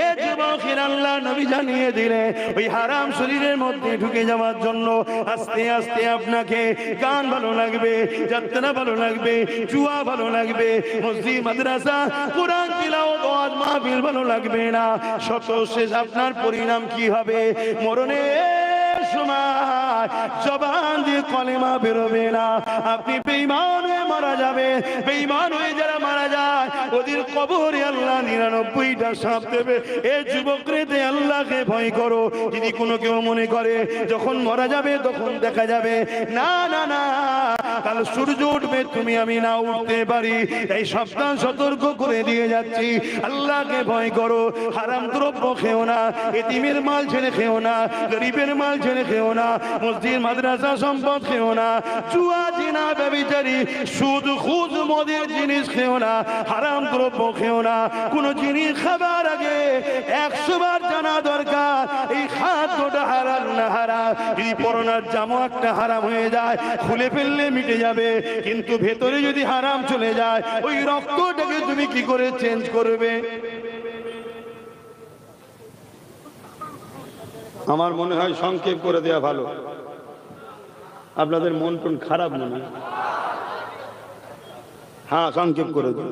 এ যুবকের আল্লাহ নবী জানিয়ে দিলে, ওই হারাম শরীরের মধ্যে ঢুকে যাওয়ার জন্য আস্তে আস্তে আপনাকে গান ভালো লাগবে, যাত্রা ভালো লাগবে, জুয়া ভালো লাগবে, মসজিদ মাদ্রাসা কোরআন তিলাওয়াত ওয়াজ মাহফিল ভালো লাগবে না। সর্বশেষ আপনার পরিণাম কি হবে? মরণের সময় জবান দিয়ে কলেমা বেরোবে না, আপনি বেঈমান হয়ে মারা যাবে। বেঈমান হয়ে যারা মারা যায়, ওদের কবরে আল্লাহ 99টা সাপ দেবে। এ যুবকরে দে আল্লাহকে ভয় করো। যদি কোনো কেউ মনে করে যখন মারা যাবে তখন দেখা যাবে, না না না, কাল সূর্য উঠবে, তুমি আমি না উঠতে পারি। এই সাবধান সতর্ক করে দিয়ে যাচ্ছি, আল্লাহকে ভয় করো। হারাম দ্রব্য খেও না, এতিমের মাল ছেড়ে খেও না, গরিবের মাল ছেড়ে খেও না, মসজিদ মাদ্রাসা সম্পদ খেও না, জুয়া জিনা ব্যভিচার ব্যভিচারী, সুদ খুদ মদের জিনিস খেও না, হারাম দ্রব্য খেও না। কোন জিনিস খাবার আগে 100 বার জানা দরকার এই খাদ্যটা হারাম না হারাম। যদি পরনার জামা একটা হারাম হয়ে যায় খুলে ফেললে মিটে যাবে, কিন্তু ভেতরে যদি হারাম চলে যায় ওই রক্তটাকে তুমি কি করে চেঞ্জ করবে? আমার মনে হয় সংক্ষেপ করে দেওয়া ভালো। আপনাদের মন টন খারাপ মনে হয়? হ্যাঁ, সংক্ষেপ করে দিন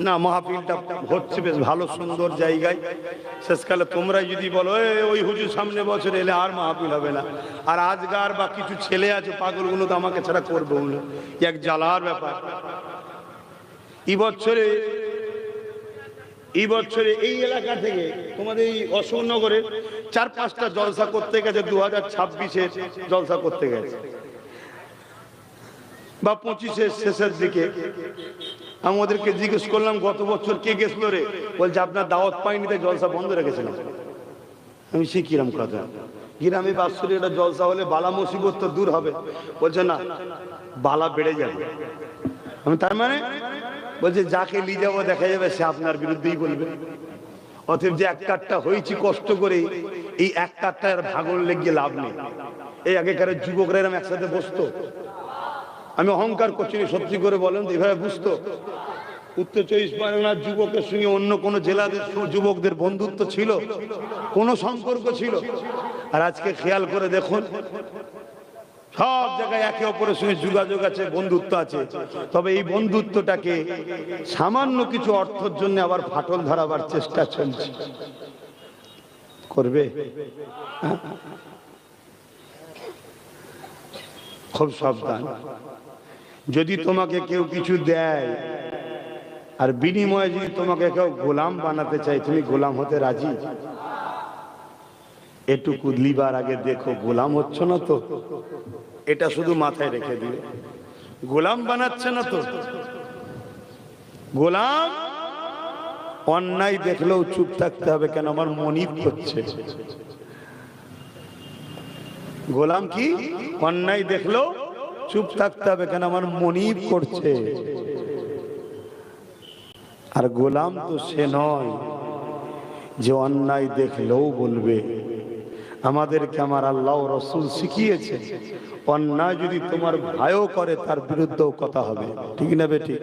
না। মাহফিলটা হচ্ছে বেশ ভালো সুন্দর জায়গায়। শেষকালে তোমরাই যদি বলো ওই হুজুর সামনে বছর এলে আর মাহফিল হবে না, আর আজগার বা কিছু ছেলে আছে পাগলগুলো তো আমাকে ছাড়া করবো না, এক জ্বালার ব্যাপার। এই বছরে এই এলাকা থেকে তোমাদের এই অশোকনগরে 4-5টা জলসা করতে গেছে, 2026-এর জলসা করতে গেছে বা 25-এর শেষের দিকে। আমি ওদেরকে জিজ্ঞেস করলাম গত বছর কে গেছিল রে? বলছে আপনার দাওয়াত পাইনি তাই জলসা বন্ধ রেখেছিলাম। আমি সে কিরাম কথা, গ্রামে বাৎসরিক একটা জলসা হলে বালা মুসিবত তো দূর হবে। বলছে না, বালা বেড়ে যাবে। আমি তার মানে বলছে যাকে নিয়ে যাবো দেখা যাবে সে আপনার বিরুদ্ধেই বলবে। অতএব যে এক কাঠটা হয়েছি কষ্ট করে, এই এক কাঠটা আর ভাগল লেগে লাভ নেই। এই আগেকার যুবকরা এরকম একসাথে বসতো, আমি অহংকার করছি না, সত্যি করে বলেন তো এভাবে বুঝতো? উত্তর 24 পরগনার যুবকের সঙ্গে অন্য কোন জেলাদের যুবকদের বন্ধুত্ব ছিল? কোন সম্পর্ক ছিল? আর আজকে খেয়াল করে দেখুন, সব জায়গায় একে অপরের সঙ্গে যোগাযোগ আছে, বন্ধুত্ব আছে। তবে এই বন্ধুত্বটাকে সামান্য কিছু অর্থের জন্য আবার ফাটল ধরাবার চেষ্টা চলছে। করবে? খুব সাবধান। যদি তোমাকে কেউ কিছু দেয় আর বিনিময়ে যদি তোমাকে কেউ গোলাম বানাতে চায়, তুমি গোলাম হতে রাজি? এটুকু লিবার আগে দেখো গোলাম হচ্ছ না তো, এটা শুধু মাথায় রেখে দিলে। গোলাম বানাচ্ছে না তো? গোলাম অন্যায় দেখলেও চুপ থাকতে হবে, কেন আমার মনিব করছে। গোলাম কি অন্যায় দেখলেও চুপ থাকতে হবে, কেন আমার মনিব করছে। আর গোলাম তো সে নয় যে অন্যায় দেখলেও বলবে। আমাদেরকে আমার আল্লাহ রাসূল শিখিয়েছে, অন্যায় যদি তোমার ভাইও করে তার বিরুদ্ধেও কথা হবে, ঠিক না বে ঠিক?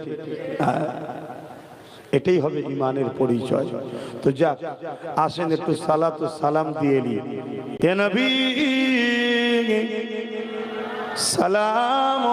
এটাই হবে ঈমানের পরিচয়। তো যাক, আসেন একটু সালাত ও সালাম দিয়ে নি। হে নবী সালাম।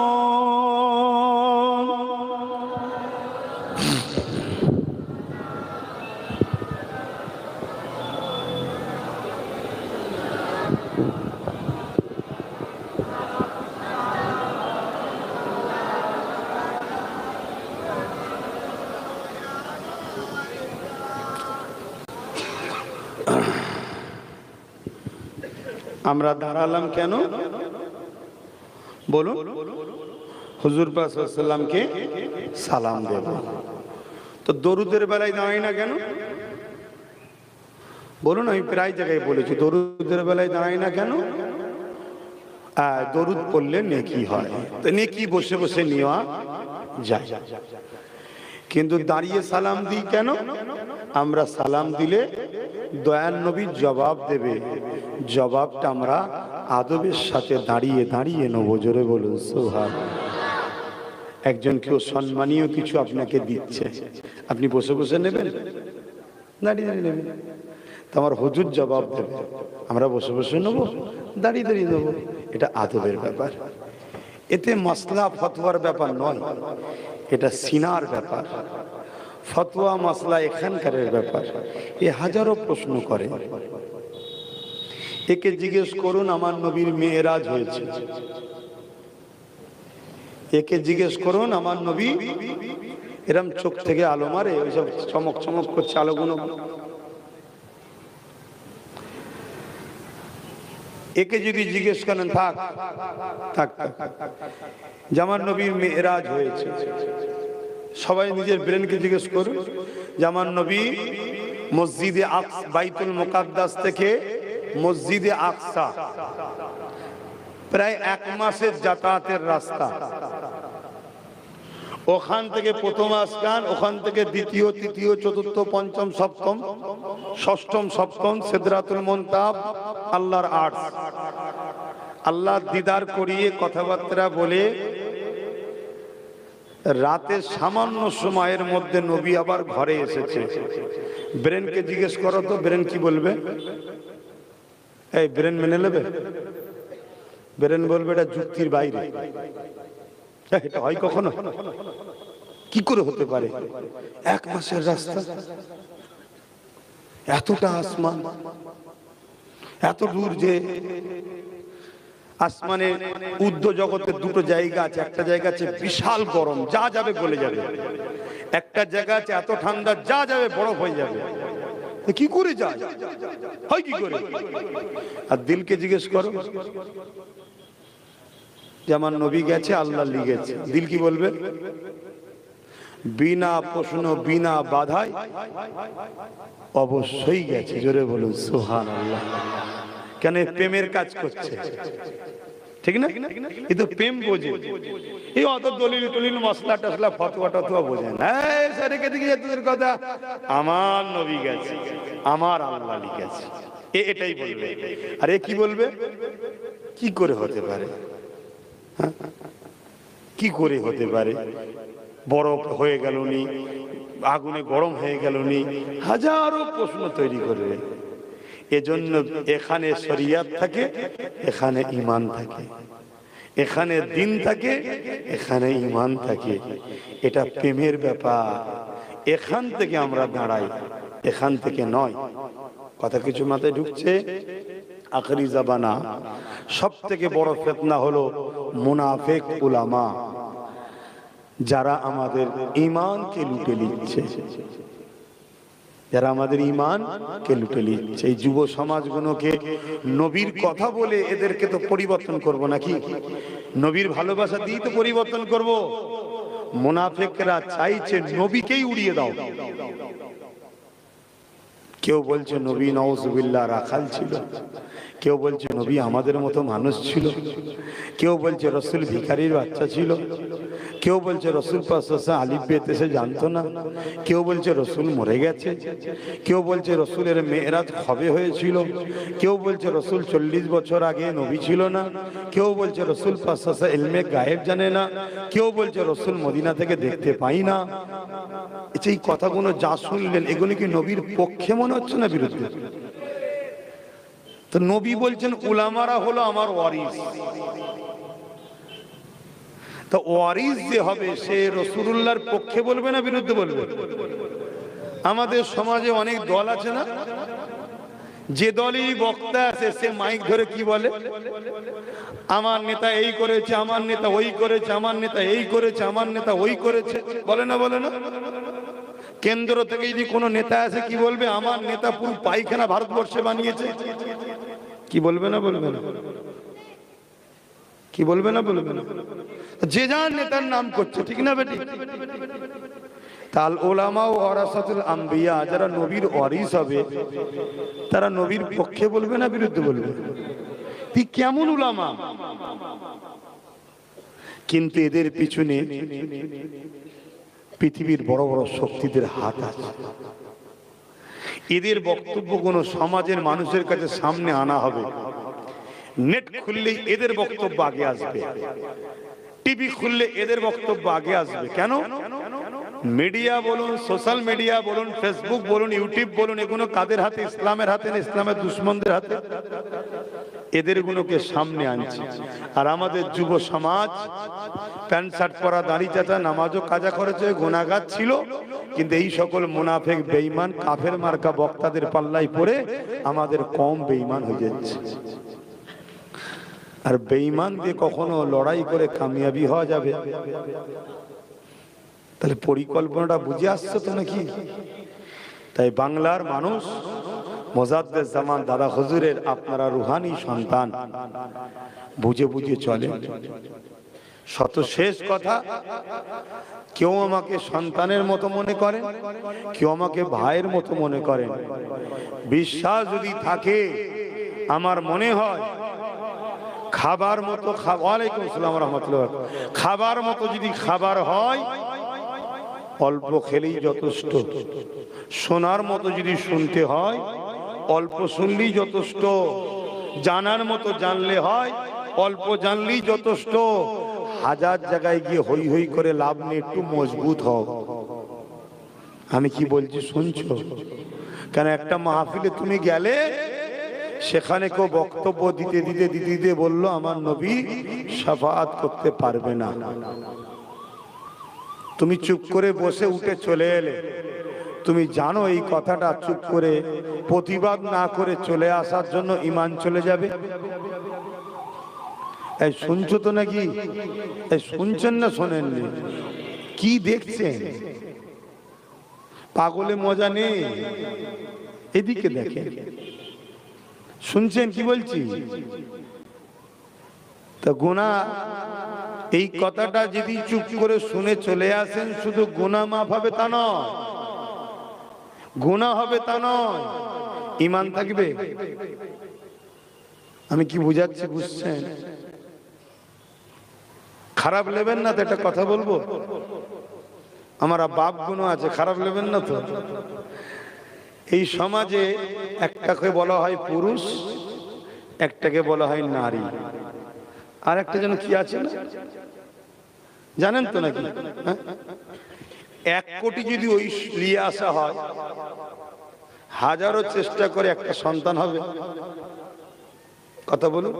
আমরা দাঁড়ালাম কেন বলুন? হুজুর পাক সাল্লাল্লাহু আলাইহি ওয়াসাল্লামকে সালাম দেব। তো দরুদের বেলায় দাঁড়াই না কেন বলুন? আমি প্রায় জায়গায় বলেছি, দরুদের বেলায় দাঁড়াই না কেন? দরুদ পড়লে নেকি হয়, তো নেকি বসে বসে নেওয়া যায়, কিন্তু দাঁড়িয়ে সালাম দিই কেন? আমরা সালাম দিলে দয়ার নবী জবাব দেবে, জবাবটা আমরা আদবের সাথে দাঁড়িয়ে দাঁড়িয়ে নেব। জোরে বলুন সুবহানাল্লাহ। একজন কেউ সম্মানীয় কিছু আপনাকে দিচ্ছে, আপনি বসে বসে নেবেন? দাঁড়িয়ে দাঁড়িয়ে নেবেন। তো আমার হুজুর জবাব দেবে, আমরা বসে বসে নেব, দাঁড়িয়ে দাঁড়িয়ে নেব। এটা আদবের ব্যাপার। এতে মাসলা ফতোয়ার ব্যাপার নয়, এটা সিনার ব্যাপার। ফতোয়া মাসলা এখানকারের ব্যাপার। এ হাজারো প্রশ্ন করে। একে জিজ্ঞেস করুন আমার নবীর মেয়েরাজ হয়েছে, একে জিজ্ঞেস করুন আমার নবী এরম চোখ থেকে আলো মারে, ওইসব চমক চমক করছে আলোগুলো। একে যদি জিজ্ঞেস করেন থাক থাক যে আমার নবীর মেয়েরাজ হয়েছে, সবাই নিজের ব্রেনকে জিজ্ঞেস করুন যে আমার নবী মসজিদে আকসা বাইতুল মুকাদ্দাস থেকে মসজিদে আকসা প্রায় 1 মাসের যাতায়াতের রাস্তা। ওখান থেকে প্রথম আসকান, ওখান থেকে দ্বিতীয়, তৃতীয়, চতুর্থ, পঞ্চম, সপ্তম, ষষ্ঠম, সপ্তম, সিদরাতুল মুনতাহা, আল্লাহর আরশ। আল্লাহ দিদার করিয়ে কথাবার্তা বলে রাতে সামান্য সময়ের মধ্যে নবী আবার ঘরে এসেছে। ব্রেনকে জিজ্ঞেস করো তো, ব্রেন কি বলবে? এই ব্রেন মেনে নেবে? ব্রেন বলবে এটা যুক্তির বাইরে, এটা হয় কখনো? কি করে হতে পারে? 1 মাসের রাস্তা, এতটা আসমান, এত দূর, যে আসমানে উর্ধ্ব জগতের দুটো জায়গা আছে। একটা জায়গা আছে বিশাল গরম, যা যাবে গলে যাবে। একটা জায়গা আছে এত ঠান্ডা, যা যাবে বরফ হয়ে যাবে। কি করে যায়, হয় কি করে? আর দিলকে জিজ্ঞেস করো যে আমার নবী গেছে, আল্লাহ লিগেছে, দিল কি বলবে? বিনা প্রশ্ন, বিনা বাধায় অবশ্যই গেছে। জোরে বলুন সুবহানাল্লাহ। কেন? প্রেমের কাজ করছে, ঠিক না? কিন্তু প্রেম বোঝে, এই অত দলিল টলিল মশলা টসলা ফতোয়া টতোয়া বোঝে না। রেখে দিকে তোদের কথা, আমার নবী গেছে, আমার আল্লাহ লিখেছে, এটাই বলবে। আর এ কি বলবে? কি করে হতে পারে? কি করে হতে পারে? বরফ হয়ে গেল নি, আগুনে গরম হয়ে গেল নি, হাজারো প্রশ্ন তৈরি করবে। এজন্য এখানে শরিয়ত থাকে, এখানে ঈমান থাকে, এখানে দিন থাকে, এখানে ঈমান থাকে। এটা প্রেমের ব্যাপার। এখান থেকে আমরা দাঁড়াই, এখান থেকে নয়। কথা কিছু মাথায় ঢুকছে? আখরি জামানা সব থেকে বড় ফিতনা হলো মুনাফিক উলামা, যারা আমাদের ঈমানকে লুটে নিচ্ছে, যারা আমাদের ঈমানকে লুটে নিচ্ছে। এই যুব সমাজগুলোকে নবীর কথা বলে এদেরকে তো পরিবর্তন করব নাকি? নবীর ভালোবাসা দিয়ে তো পরিবর্তন করব। মুনাফিকরা চাইছে নবীকেই উড়িয়ে দাও। কেউ বলছে নবী নাউজুবিল্লাহ রাখাল ছিল, কেউ বলছে নবী আমাদের মতো মানুষ ছিল, কেউ বলছে রসুল ভিখারির বাচ্চা ছিল, কেউ বলছে রসুল পাশা আলিফ বেতে সে জানতো না, কেউ বলছে রসুল মরে গেছে, কেউ বলছে রসুলের মেরাজ কবে হয়েছিল, কেউ বলছে রসুল 40 বছর আগে নবী ছিল না, কেউ বলছে রসুল পাশা ইলমে গায়েব জানে না, কেউ বলছে রসুল মদিনা থেকে দেখতে পাই না। এই কথাগুলো যা শুনলেন, এগুলো কি নবীর পক্ষে মনে হচ্ছে না বিরুদ্ধে? তো নবী বলছেন উলামারা হলো আমার ওয়ারিস। তো ওয়ারিস যে হবে সে রাসূলুল্লাহর পক্ষে বলবে না বিরুদ্ধে বলবে? আমাদের সমাজে অনেক দল আছে না, যে দলই বক্তা আছে সে মাইক ধরে কি বলে? আমার নেতা এই করেছে, আমার নেতা ওই করেছে, আমার নেতা এই করেছে, আমার নেতা ওই করেছে, বলে না? বলে না? কেন্দ্র থেকে যদি কোনো নেতা আছে কি বলবে? আমার নেতা পুরো পায়খানা ভারতবর্ষে বানিয়েছে। কি বলবে না? বলবে না? কি বলবে না? বলবে না? যে যার নেতার নাম করছে, ঠিক না বেটি? তাল উলামা ওয়ারাসাতুল আম্বিয়া, যারা নবীর ওয়ারিস হবে তারা নবীর পক্ষে বলবে না বিরুদ্ধে বলবে? তুই কেমন উলামা? কিন্তু এদের পিছনে পৃথিবীর বড় বড় শক্তিদের হাত আছে। এদের বক্তব্য কোন সমাজের মানুষের কাছে সামনে আনা হবে, নেট খুললেই এদের বক্তব্য আগে আসবে, টিভি খুললে এদের বক্তব্য আগে আসবে। কেন? মিডিয়া বলুন, সোশ্যাল মিডিয়া বলুন, ফেসবুক বলুন, ইউটিউব বলুন, এগুলো কাদের হাতে? ইসলামের হাতে না ইসলামের দুশমনদের হাতে? এদের গুলোকে সামনে আনছে। আর আমাদের যুব সমাজ প্যান্ট শার্ট পরা, দাড়ি চাচা, নামাজও কাজা করেছে, গুনাহগার ছিল, কিন্তু এই সকল মুনাফিক বেঈমান কাফের মার্কা বক্তাদের পাল্লায় পড়ে আমাদের কম বেঈমান হয়ে যাচ্ছে। আর বেঈমান দিয়ে কখনো লড়াই করে কামিয়াবি হওয়া যাবে? তাহলে পরিকল্পনাটা বুঝে আসছে তো নাকি? তাই বাংলার মানুষ, মোজাদ্দেদ জামান দাদা হুজুরের আপনারা রুহানি সন্তান, বুঝে বুঝে চলে। শত শেষ কথা, কেউ আমাকে সন্তানের মতো মনে করেন, কেউ আমাকে ভাইয়ের মতো মনে করেন। বিশ্বাস যদি থাকে, আমার মনে হয় খাবার মতো ওয়ালাইকুম আসসালাম রাহমাতুল্লাহ, খাবার মতো যদি খাবার হয় অল্প খেলেই যথেষ্ট, শোনার মতো যদি শুনতে হয় অল্প শুনলেই যথেষ্ট, জানার মতো জানলে হয় অল্প জানলেই যথেষ্ট। হাজার জায়গায় গিয়ে হই হই করে লাভ নেই, একটু মজবুত হও। আমি কি বলছি শুনছো? কেন একটা মাহফিলে তুমি গেলে, সেখানে কেউ বক্তব্য দিতে দিতে দিতে দিতে বললো আমার নবী শাফাআত করতে পারবে না, তুমি চুপ করে বসে উঠে চলে এলে, তুমি জানো এই কথাটা চুপ করে প্রতিবাদ না করে চলে আসার জন্য ঈমান চলে যাবে। এই শুনছো তো নাকি? এই শুনছেন না শোনেননি? কি দেখছেন? পাগলে মজা নেই, এদিকে দেখেন। শুনছেন কি বলছি? তা গুনাহ, এই কথাটা যদি চুপ করে শুনে চলে আসেন, শুধু গুনাহ মাফ হবে তা নয়, গুনাহ হবে তা নয়, ঈমান থাকবে। আমি কি বুঝাচ্ছি বুঝছেন? খারাপ নেবেন না তো, একটা কথা বলবো, আমার বাপ গুণ আছে, খারাপ নেবেন না তো। এই সমাজে একটাকে বলা হয় পুরুষ, একটাকে বলা হয় নারী, আর একটা যেন কি আছে না জানেন তো নাকি? এক কোটি যদি ওই নিয়ে আসা হয়, হাজারো চেষ্টা করে একটা সন্তান হবে, কথা বলুন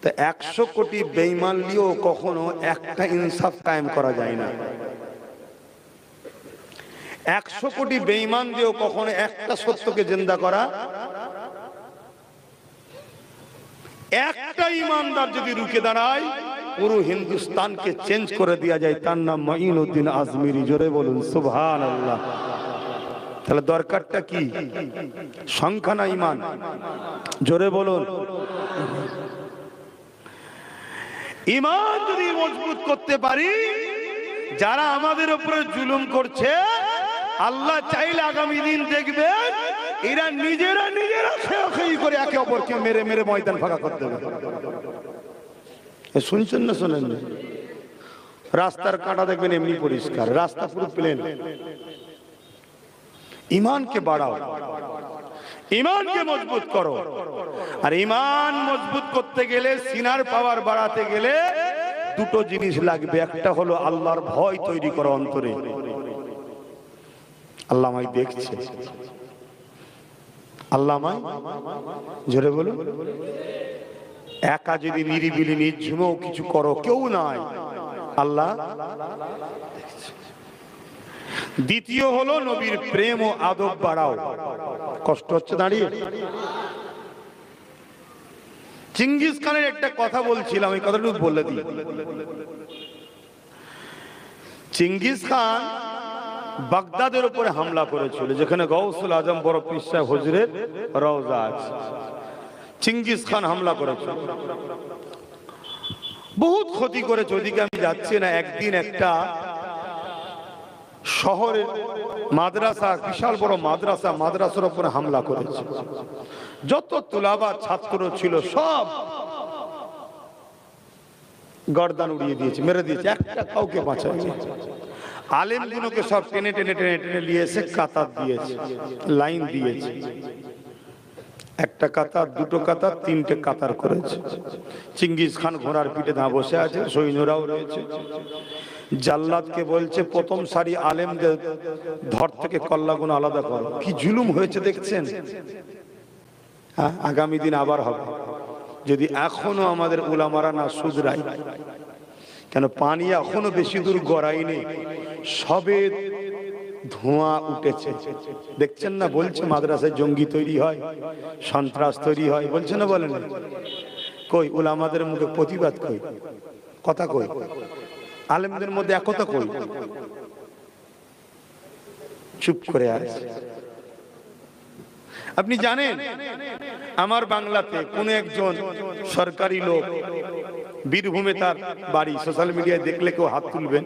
তো। 100 কোটি বেঈমান নিয়েও কখনো একটা ইনসাফ কায়েম করা যায় না। 100 কোটি বেঈমান দিয়েও কখনো একটা সত্যকে জিন্দা করা, একটা ইমানদার যদি রুখে দাঁড়ায় পুরো হিন্দুস্তানকে চেঞ্জ করে দেওয়া যায়। তার নাম মাইনুদ্দিন আজমিরি। জোরে বলুন সুবহানাল্লাহ। তাহলে দরকারটা কি? সংখ্যা না ঈমান? জোরে বলুন। ঈমান যদি মজবুত করতে পারি, যারা আমাদের উপরে জুলুম করছে, আল্লাহ চাইলে আগামী দিন দেখবেন এরা নিজেরা খেয়ে করে একে অপরকে মেরে মেরে ময়দান ফাঁকা করতে দেবে। শুনছেন না শোনেন? রাস্তার কাঁটা দেখবেন এমনি পরিষ্কার, রাস্তা পুরো প্লেন। ঈমানকে বাড়াও, ঈমানকে মজবুত করো। আর ঈমান মজবুত করতে গেলে, সিনার পাওয়ার বাড়াতে গেলে দুটো জিনিস লাগবে। একটা হলো আল্লাহর ভয় তৈরি করো অন্তরে। আল্লাহ আমায় দেখছে, আল্লাহ আমায়, জোরে বলো, একা যদি নিরিবিলি নির্ঝুমেও কিছু করো, কেউ নাই, আল্লাহ। দ্বিতীয় হলো নবীর প্রেম ও আদব বাড়াও। কষ্ট হচ্ছে দাঁড়িয়ে? চিঙ্গিস খানের একটা কথা বলছিলাম, এই কথাটা বলে দিই। চিঙ্গিস খান বাগদাদের উপরে হামলা করেছিল, যেখানে গৌসুল আজম বড় পীর সাহেব হুজুরের রওজা আছে। চিঙ্গিস খান হামলা করেছিল, বহুত ক্ষতি করেছে। ওদিকে আমি যাচ্ছি না। একদিন একটা শহরের মাদ্রাসা, বিশাল বড় মাদ্রাসা, মাদ্রাসার উপরে হামলা করেছে। যত তুলাবা ছাত্র ছিল সব গর্দান উড়িয়ে দিয়েছে, মেরে দিয়েছে, একটা কাউকে বাঁচায়নি। আলেমগুলোকে সব টেনে টেনে টেনে টেনে নিয়ে এসে কাতার দিয়েছে, লাইন দিয়েছে। একটা কাতার, দুটো কাতার, তিনটে কাতার করেছে। চিঙ্গিস খান ঘোড়ার পিঠে দা বসে আছে, সৈন্যরাও রয়েছে। জাল্লাদকে বলছে প্রথম সারি আলেমদের ধর থেকে কল্লাগুলো আলাদা করো। কি জুলুম হয়েছে দেখছেন? আগামী দিন আবার হবে যদি এখনো আমাদের উলামারা না শুধরায়। কেন পানি এখনো বেশি দূর গড়ায়নি, সবে ধোঁয়া উঠেছে। দেখছেন না? বলছে মাদ্রাসায় জঙ্গি তৈরি হয়, সন্ত্রাস তৈরি হয়, বলছে না? বলেন কই? উলামাদের মুখে প্রতিবাদ কই? কথা কই? আলেমদের মধ্যে একতা কই? চুপ করে আছে। আপনি জানেন আমার বাংলাতে কোন একজন সরকারি লোক, বীরভূমে তার বাড়ি, সোশ্যাল মিডিয়ায় দেখলে কেউ হাত তুলবেন,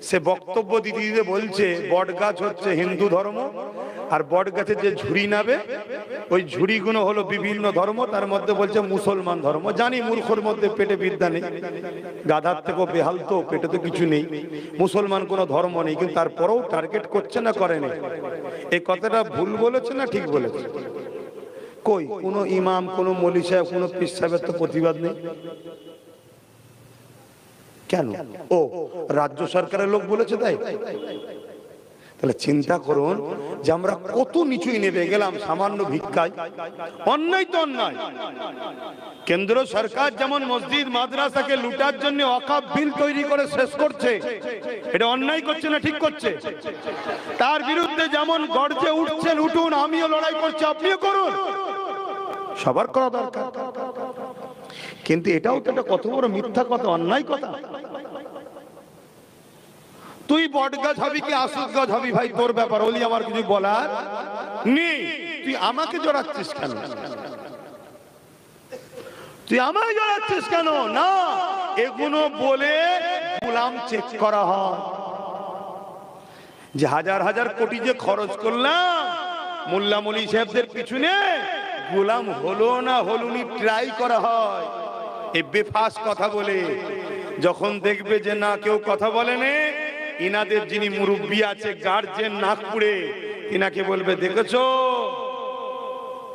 সে বক্তব্য দিতে দিতে বলছে বট গাছ হচ্ছে হিন্দু ধর্ম আর বট গাছের যে ঝুড়ি নাবে ওই ঝুড়িগুলো হলো বিভিন্ন ধর্ম, তার মধ্যে বলছে মুসলমান ধর্ম। জানি মূর্খর মধ্যে পেটে বিদ্যা নেই, গাধার থেকেও বেহাল, তো পেটে তো কিছু নেই, মুসলমান কোনো ধর্ম নেই, কিন্তু তারপরেও টার্গেট করছে না করেনি। এই কথাটা ভুল বলেছে না ঠিক বলেছে? কই কোনো ইমাম, কোনো মৌলভী সাহেব, কোনো পীর সাহেবের তো প্রতিবাদ নেই কেন? ও রাজ্য সরকারের লোক বলেছে তাই? তাহলে চিন্তা করুন যে আমরা কত নিচুই নেমে গেলাম সামান্য ভিক্ষায়। অন্যায় তো অন্যায়। কেন্দ্র সরকার যেমন মসজিদ মাদ্রাসাকে লুটার জন্য ওয়াকফ বিল তৈরি করে শেষ করছে, এটা অন্যায় করছে না ঠিক করছে? তার বিরুদ্ধে যেমন গর্জে উঠছেন, উঠুন, আমিও লড়াই করছি, আপনিও করুন, সবার করা দরকার। কিন্তু এটাও তো একটা কত বড় মিথ্যা কথা, অন্যায় কথা। তুই বট গাছ হবি কি আসুদ গাছ হবি ভাই তোর ব্যাপার, ওলি আমার কিছু বলার নেই। তুই আমাকে জড়াচ্ছিস কেন? তুই আমাকে জড়াচ্ছিস কেন? না, এগুলো বলে গোলাম চেক করা হয় যে হাজার হাজার কোটি যে খরচ করলাম মোল্লা মলি সাহেবদের পিছনে, গোলাম হলো না হলুনি ট্রাই করা হয়। এই বেফাস কথা বলে যখন দেখবে যে না কেউ কথা বলেনি, ইনাদের যিনি মুরব্বী আছে গার্জেন নাগপুরে, ইনাকে বলবে দেখেছো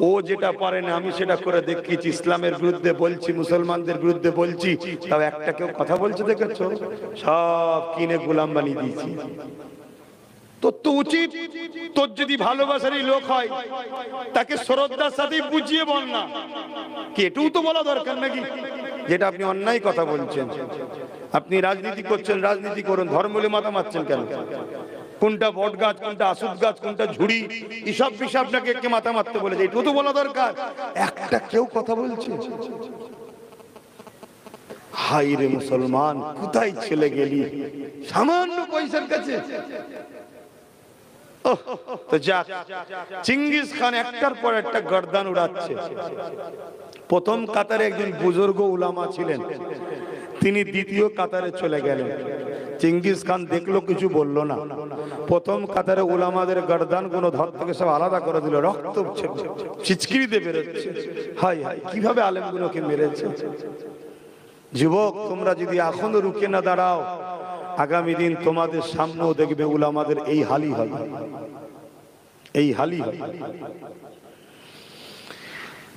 ও যেটা পারে না আমি সেটা করে দেখিয়েছি, ইসলামের বিরুদ্ধে বলছি, মুসলমানদের বিরুদ্ধে বলছি, তাও একটা কেউ কথা বলছে দেখেছো? সব কিনে গোলাম বানিয়ে দিয়েছি। তোর তো উচিত, তোর যদি ভালোবাসারই লোক হয় তাকে শ্রদ্ধার সাথে বুঝিয়ে বল না, কি এটুকু তো বলা দরকার নাকি? যেটা আপনি অন্যায় কথা বলছেন, আপনি রাজনীতি করছেন, রাজনীতি করুন, ধর্ম বলে মাথা মারছেন কেন? কোনটা বট গাছ, কোনটা আসুদ গাছ, কোনটা ঝুড়ি, এসব বিষয় আপনাকে কে মাথা মারতে বলেছে? এটুকু তো বলা দরকার। একটা কেউ কথা বলছে? হাই রে মুসলমান, কোথায় ছেলে গেলি সামান্য পয়সার কাছে? তো যাক, চিঙ্গিস খান একটার পর একটা গর্দান উড়াচ্ছে। প্রথম কাতারে একজন বুজুর্গ উলামা ছিলেন, তিনি দ্বিতীয় কাতারে চলে গেলেন। চিঙ্গিস খান দেখলো, কিছু বললো না। প্রথম কাতারে উলামাদের গর্দান গুলো ধর থেকে সব আলাদা করে দিল, রক্ত ছিচকিরি দিয়ে বেরোচ্ছে। হাই হাই, কিভাবে আলেম গুলোকে মেরেছে। যুবক, তোমরা যদি এখনো রুকে না দাঁড়াও, আগামী দিন তোমাদের সামনেও দেখবে উলামাদের এই হালই হয়, এই হালই হয়।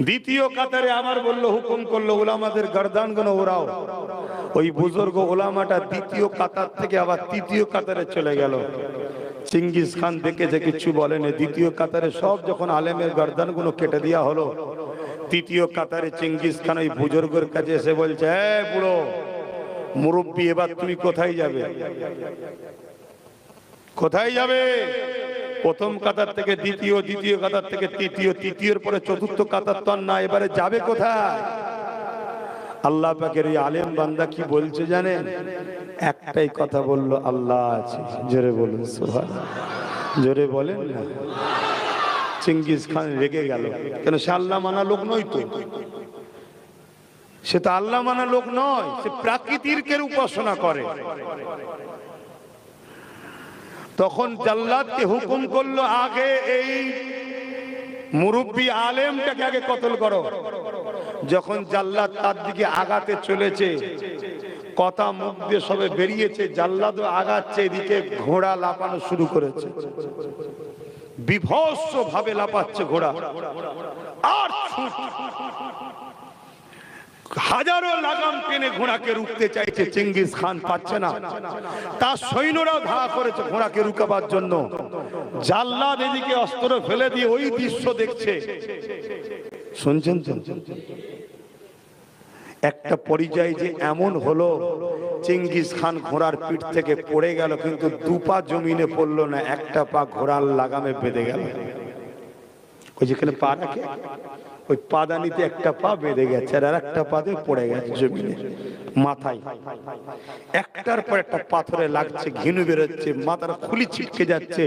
দ্বিতীয় কাতারে আবার বললো, হুকুম করলো উলামাদের গর্দান গুলো ওরাও। ওই বুজুর্গ উলামাটা দ্বিতীয় কাতার থেকে আবার তৃতীয় কাতারে চলে গেল। চিঙ্গিস খান দেখেছে, কিছু বলেনি। দ্বিতীয় কাতারে সব যখন আলেমের গর্দান গুলো কেটে দেওয়া হলো, তৃতীয় কাতারে চিঙ্গিস খান ওই বুজুর্গের কাছে এসে বলছে, হ্যাঁ বুড়ো মুরব্বী, এবার তুমি কোথায় যাবে? কোথায় যাবে? প্রথম কাতার থেকে দ্বিতীয়, দ্বিতীয় কাতার থেকে তৃতীয়, তৃতীয়ের পরে চতুর্থ কাতার তো না, এবারে যাবে কোথায়? আল্লাহ পাকের এই আলেম বান্দা কি বলছে জানেন? একটাই কথা বললো, আল্লাহ আছে। জোরে বলুন সুবহানাল্লাহ, জোরে বলেন না। চিঙ্গিস খান রেগে গেল, কেন? সে আল্লাহ মানা লোক নয় তো, সে তো আল্লাহ মানা লোক নয়, সে প্রাকৃতিকের উপাসনা করে। তখন জাল্লাদকে হুকুম করলো, আগে এই মুরব্বী আলেমটাকে আগে কতল করো। যখন জাল্লাদ তার দিকে আগাতে চলেছে, কথা মুখ দিয়ে সবে বেরিয়েছে, জাল্লাদও আগাচ্ছে, এদিকে ঘোড়া লাপানো শুরু করেছে, বিভৎস ভাবে লাপাচ্ছে ঘোড়া। আর হাজারো লাগাম টেনে ঘোড়াকে রুখতে চাইছে, চিঙ্গিস খান পাচ্ছে না। তার সৈন্যরাও ধাওয়া করেছে ঘোড়াকে রুকাবার জন্য। জাল্লাদ এদিকে অস্ত্র ফেলে দিয়ে ওই দৃশ্য দেখছে। শুনছেন তো? একটা পরিচয় যে এমন হলো, চিঙ্গিস খান ঘোড়ার পিঠ থেকে পড়ে গেল, কিন্তু দুপা জমিনে পড়লো না, একটা পা ঘোড়ার লাগামে বেঁধে গেল। ওই যেখানে পা রাখে ওই পাদানিতে একটা পা বেঁধে গেছে, আর একটা পা দিয়ে পড়ে গেছে জমিনে, মাথায় একটার পর একটা পাথরে লাগছে, ঘিনু বেরোচ্ছে, মাথার খুলি ছিটকে যাচ্ছে।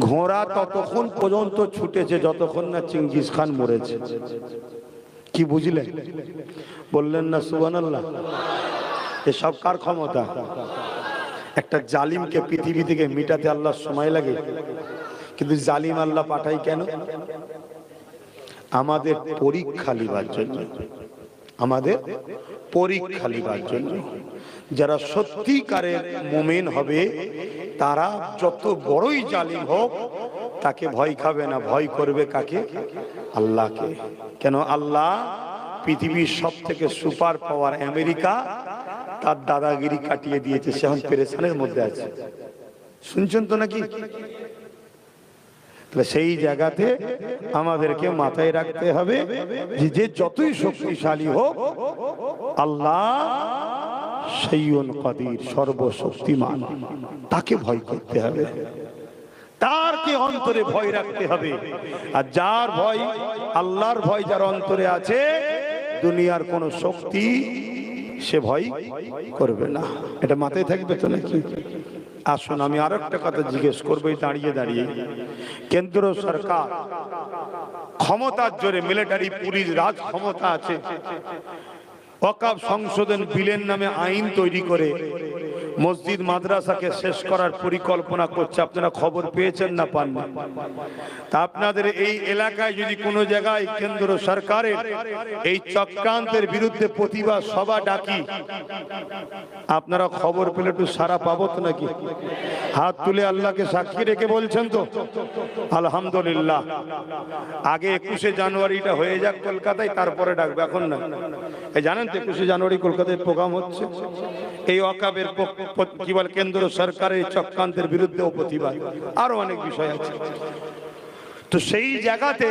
ঘোড়া ততক্ষণ পর্যন্ত ছুটেছে যতক্ষণ না চিঙ্গিস খান মরেছে। কি বুঝলেন? বললেন না সুবহানাল্লাহ? এসব কার ক্ষমতা? একটা জালিমকে পৃথিবী থেকে মিটাতে আল্লাহর সময় লাগে? কিন্তু জালিম আল্লাহ পাঠাই কেন? আমাদের পরীক্ষা লিবার জন্য, আমাদের পরীক্ষা লিবার জন্য। যারা সত্যিকারের মুমিন হবে তারা যত বড়ই জালিম হোক তাকে ভয় খাবে না, ভয় করবে কাকে? আল্লাহকে। কেন? আল্লাহ পৃথিবীর সব থেকে সুপার পাওয়ার আমেরিকা তার দাদাগিরি কাটিয়ে দিয়েছে, সে এখন পেরেশানের মধ্যে আছে। শুনছেন তো নাকি? সেই জায়গাতে আমাদেরকে মাথায় রাখতে হবে যে যতই শক্তিশালী হোক আল্লাহ শাইউন কাদির, সর্বশক্তিমান, তাকে ভয় করতে হবে, তার কি অন্তরে ভয় রাখতে হবে। আর যার ভয়, আল্লাহর ভয় যার অন্তরে আছে, দুনিয়ার কোন শক্তি সে ভয় করবে না। এটা মাথায় থাকবে তো নাকি? আসুন আমি আর একটা কথা জিজ্ঞেস করবো দাঁড়িয়ে দাঁড়িয়ে। কেন্দ্র সরকার ক্ষমতার জোরে, মিলিটারি, পুলিশ, রাজ ক্ষমতা আছে, ওয়াকফ সংশোধন বিলের নামে আইন তৈরি করে মসজিদ মাদ্রাসাকে শেষ করার পরিকল্পনা করছে। আপনারা খবর পেয়েছেন না পাননি? তা আপনাদের এই এলাকায় যদি কোনো জায়গায় কেন্দ্র সরকারের এই চক্রান্তের বিরুদ্ধে প্রতিবাদ সভা ডাকি, আপনারা খবর পেলে একটু সারা পাবো তো নাকি? হাত তুলে আল্লাহকে সাক্ষী রেখে বলছেন তো আলহামদুলিল্লাহ। আগে 21শে জানুয়ারিটা হয়ে যাক কলকাতায়, তারপরে ডাকবে, এখন না। এই জানেন তো 21শে জানুয়ারি কলকাতায় প্রোগ্রাম হচ্ছে এই ওয়াকফের কি বলে কেন্দ্র সরকারের চক্রান্তের বিরুদ্ধে প্রতিবাদ, আরো অনেক বিষয় আছে। তো সেই জায়গাতে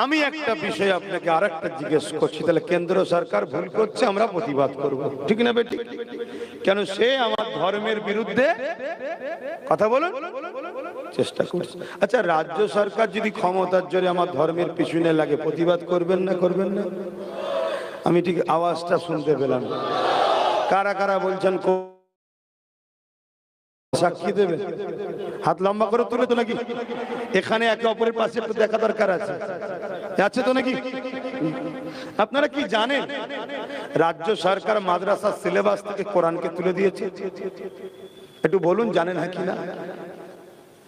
আমি একটা বিষয় আপনাকে আর একটা জিজ্ঞেস করছি, তাহলে কেন্দ্র সরকার ভুল করছে, আমরা প্রতিবাদ করব, ঠিক না বেটি? কেন? সে আমার ধর্মের বিরুদ্ধে কথা বলুন চেষ্টা করছে। আচ্ছা, রাজ্য সরকার যদি ক্ষমতার জোরে আমার ধর্মের পিছনে লাগে, প্রতিবাদ করবেন না? করবেন না? আমি ঠিক আওয়াজটা শুনতে পেলাম। কারা কারা বলছেন সাক্ষী দেবে? হাত লম্বা করে তুলে তো নাকি? এখানে একে অপরের পাশে একটু দেখা দরকার আছে, আছে তো নাকি? আপনারা কি জানেন রাজ্য সরকার মাদ্রাসার সিলেবাস থেকে কোরআনকে তুলে দিয়েছে? একটু বলুন জানেন হ্যাঁ কিনা?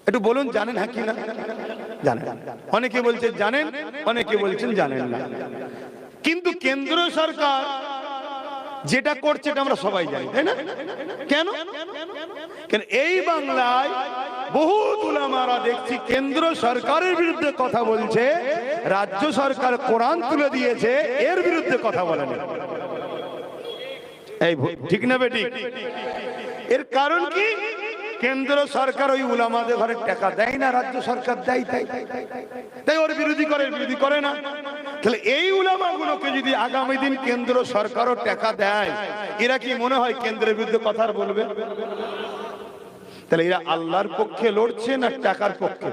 একটু বলুন জানেন হ্যাঁ কিনা? জানেন। অনেকে বলছেন জানেন, অনেকে বলছেন জানেন না। কিন্তু কেন্দ্র সরকার যেটা করছে এটা আমরা সবাই জানি, তাই না? কেন? কেন এই বাংলায় বহু উলামারা দেখছি কেন্দ্র সরকারের বিরুদ্ধে কথা বলছে, রাজ্য সরকার কোরআন তুলে দিয়েছে এর বিরুদ্ধে কথা বলেন। এই ঠিক না বেটি? এর কারণ কি? কেন্দ্র সরকার ওই উলামাদের ঘরে টাকা দেয় না, রাজ্য সরকার দেয়, তাই ওর বিরোধী করে, বিরোধী করে না। তাহলে এই উলামাগুলোকে যদি আগামী দিন কেন্দ্র সরকারও টাকা দেয়, এরা কি মনে হয় কেন্দ্রের বিরুদ্ধে কথা বলবে? তাহলে এরা আল্লাহর পক্ষে লড়ছে না টাকার পক্ষে?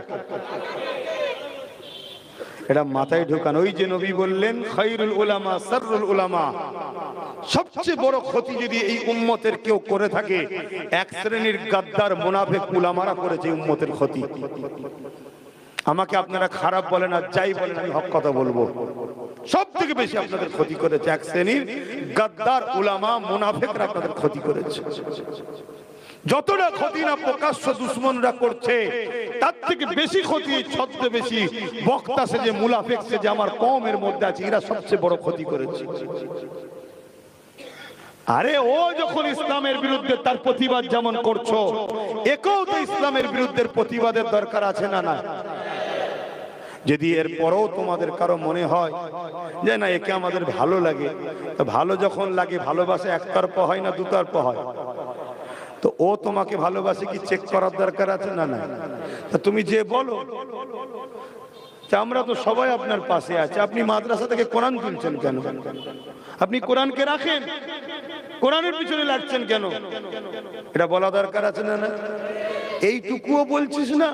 এটা মাথায় ঢোকান। ওই যে নবী বললেন খায়রুল উলামা শাররুল উলামা, সবচেয়ে বড় ক্ষতি যদি এই উম্মতের কেউ করে থাকে, এক শ্রেণীর গাদ্দার মুনাফিক উলামারা করেছে উম্মতের ক্ষতি। আমাকে আপনারা খারাপ বলেন আর যাই বলেন, আমি হক কথা বলবো, সব থেকে বেশি আপনাদের ক্ষতি করেছে এক শ্রেণীর গাদ্দার উলামা মুনাফিকরা আপনাদের ক্ষতি করেছে। যতটা ক্ষতি না প্রকাশ্য দুশ্মনরা করছে, তার থেকে বেশি ক্ষতি ছদ্মবেশী বক্তা সেজে, মুনাফিক সেজে আমার কওমের মধ্যে আছে, এরা সবচেয়ে বড় ক্ষতি করেছে। আরে ও যখন ইসলামের বিরুদ্ধে তার প্রতিবাদ যেমন করছো, একেও তো ইসলামের বিরুদ্ধে প্রতিবাদের দরকার আছে না? না। যদি এর পরেও তোমাদের কারো মনে হয় যে না একে আমাদের ভালো লাগে, ভালো যখন লাগে, ভালোবাসা একতরফা হয় না দুতরফা হয়, তো ও তোমাকে ভালোবাসে কি চেক করার দরকার আছে না? না। তুমি যে বলো আমরা তো সবাই আপনার পাশে আছে, আপনি মাদ্রাসা থেকে কোরআন তুলছেন কেন? আপনি কোরআনকে রাখেন, কোরআনের পিছনে লাগছেন কেন? এটা বলা দরকার আছে না? না। এইটুকুও বলছিস না,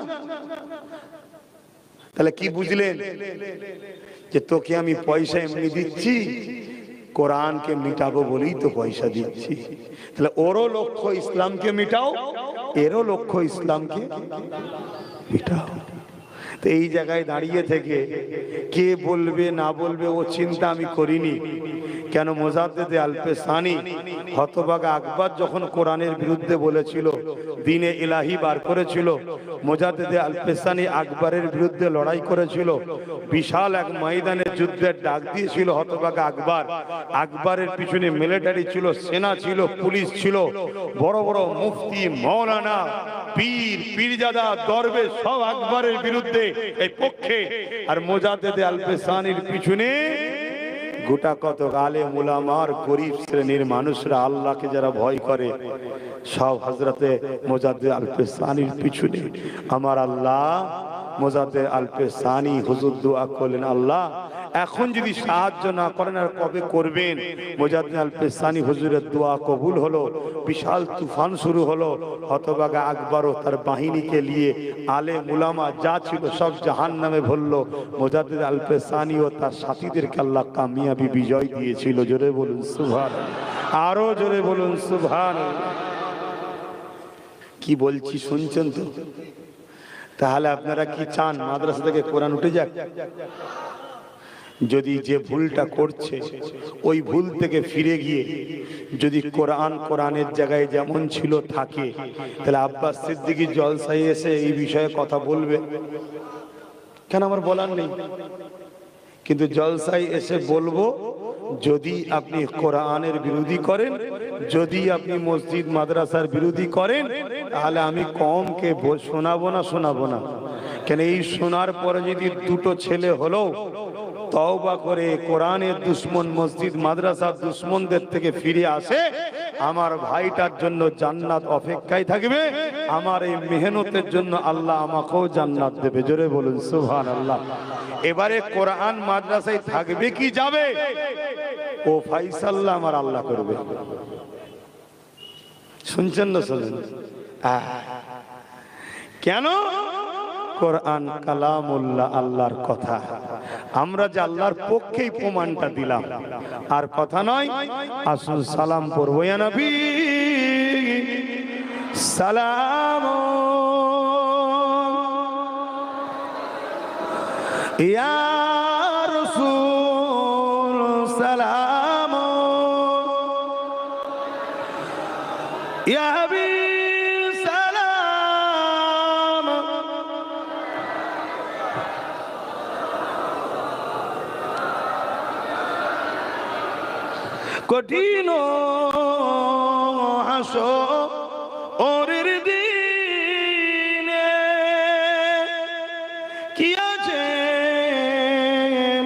তাহলে কি বুঝলেন? যে তোকে আমি পয়সা এমনি দিচ্ছি, কোরআনকে মিটাবো বলেই তো পয়সা দিচ্ছি। তাহলে ওরও লক্ষ্য ইসলামকে মিটাও, এরও লক্ষ্য ইসলামকে মিটাও। তো এই জায়গায় দাঁড়িয়ে থেকে কে বলবে না বলবে ও চিন্তা আমি করিনি। কেন মোজাদ্দেদে আল-পেশানি হতভাগা আকবর যখন কোরআনের বিরুদ্ধে বলেছিল, দ্বীনে ইলাহি বার করেছিল, মোজাদ্দেদে আল-পেশানি আকবরের বিরুদ্ধে লড়াই করেছিল, বিশাল এক ময়দানে যুদ্ধের ডাক দিয়েছিল হতভাগা আকবর। আকবরের পিছনে মিলিটারি ছিল, সেনা ছিল, পুলিশ ছিল, বড় বড় মুফতি, মৌলানা, পীর, পীরজাদা, দরবেশ সব আকবরের বিরুদ্ধে এই পক্ষে। আর মোজাদ্দেদে আল-পেশানির পিছনে গোটা কত আলেম উলামার গরিব শ্রেণীর মানুষরা, আল্লাহকে যারা ভয় করে, সব হযরতে মোজাদ্দেদ আল-পেশানির পিছনে। আমার আল্লাহ মোজাদ্দেদ আল-পেশানি হুজুর দোয়া করলেন, আল্লাহ এখন যদি সাহায্য না করেন আর কবে করবেন? মোজাদ্দেদ আল-পেশানি হুজুরের দোয়া কবুল হলো, বিশাল তুফান শুরু হলো। হতভাগা আকবরও তার বাহিনীকে নিয়ে, আলেম উলামা যা ছিল সব জাহান্নামে ভরল। মোজাদ্দেদ আল-পেশানি ও তার সাথীদেরকে আল্লাহ কামিয়াবি বিজয় দিয়েছিল। জোরে বলুন সুবহানাল্লাহ, আরো জোরে বলুন সুবহানাল্লাহ। কি বলছি শুনছেন তো? তাহলে আপনারা কি চান মাদ্রাসা থেকে কোরআন উঠে যাক? যদি যে ভুলটা করছে ওই ভুল থেকে ফিরে গিয়ে যদি কোরআনের জায়গায় যেমন ছিল থাকে, তাহলে আব্বাস সিদ্দিকী জলসায় এসে এই বিষয়ে কথা বলবে কেন? আমার বলার নেই, কিন্তু জলসায় এসে বলবো যদি আপনি কোরআনের বিরোধী করেন, যদি আপনি মসজিদ মাদ্রাসার বিরোধী করেন, তাহলে আমি কমকে শোনাবো না। কেন এই শোনার পরে যদি দুটো ছেলে হলো তওবা করে কোরআনের দুশ্মন, মসজিদ মাদ্রাসার দুশ্মনদের থেকে ফিরে আসে, আমার ভাইটার জন্য জান্নাত অপেক্ষায় থাকবে। আমার এই মেহনতের জন্য আল্লাহ আমাকেও জান্নাত দেবে। জোরে বলুন সুবহানাল্লাহ। এবারে কোরআন মাদ্রাসায় থাকবে কি যাবে, ও ফাইসাল্লাহ আমার আল্লাহ করবে। শুনছেন না? শুনেন। কেন? কোরআন কালামুল্লাহ, আল্লাহর কথা। আমরা যে আল্লাহর পক্ষেই প্রমাণটা দিলাম, আর কথা নয়। আসুন সালাম পড়বো। ইয়া নবী সালাম, ইয়া রাসূল সালাম, ইয়া হাবিব সালাম। কঠিন হাসরের দিনে কি আছে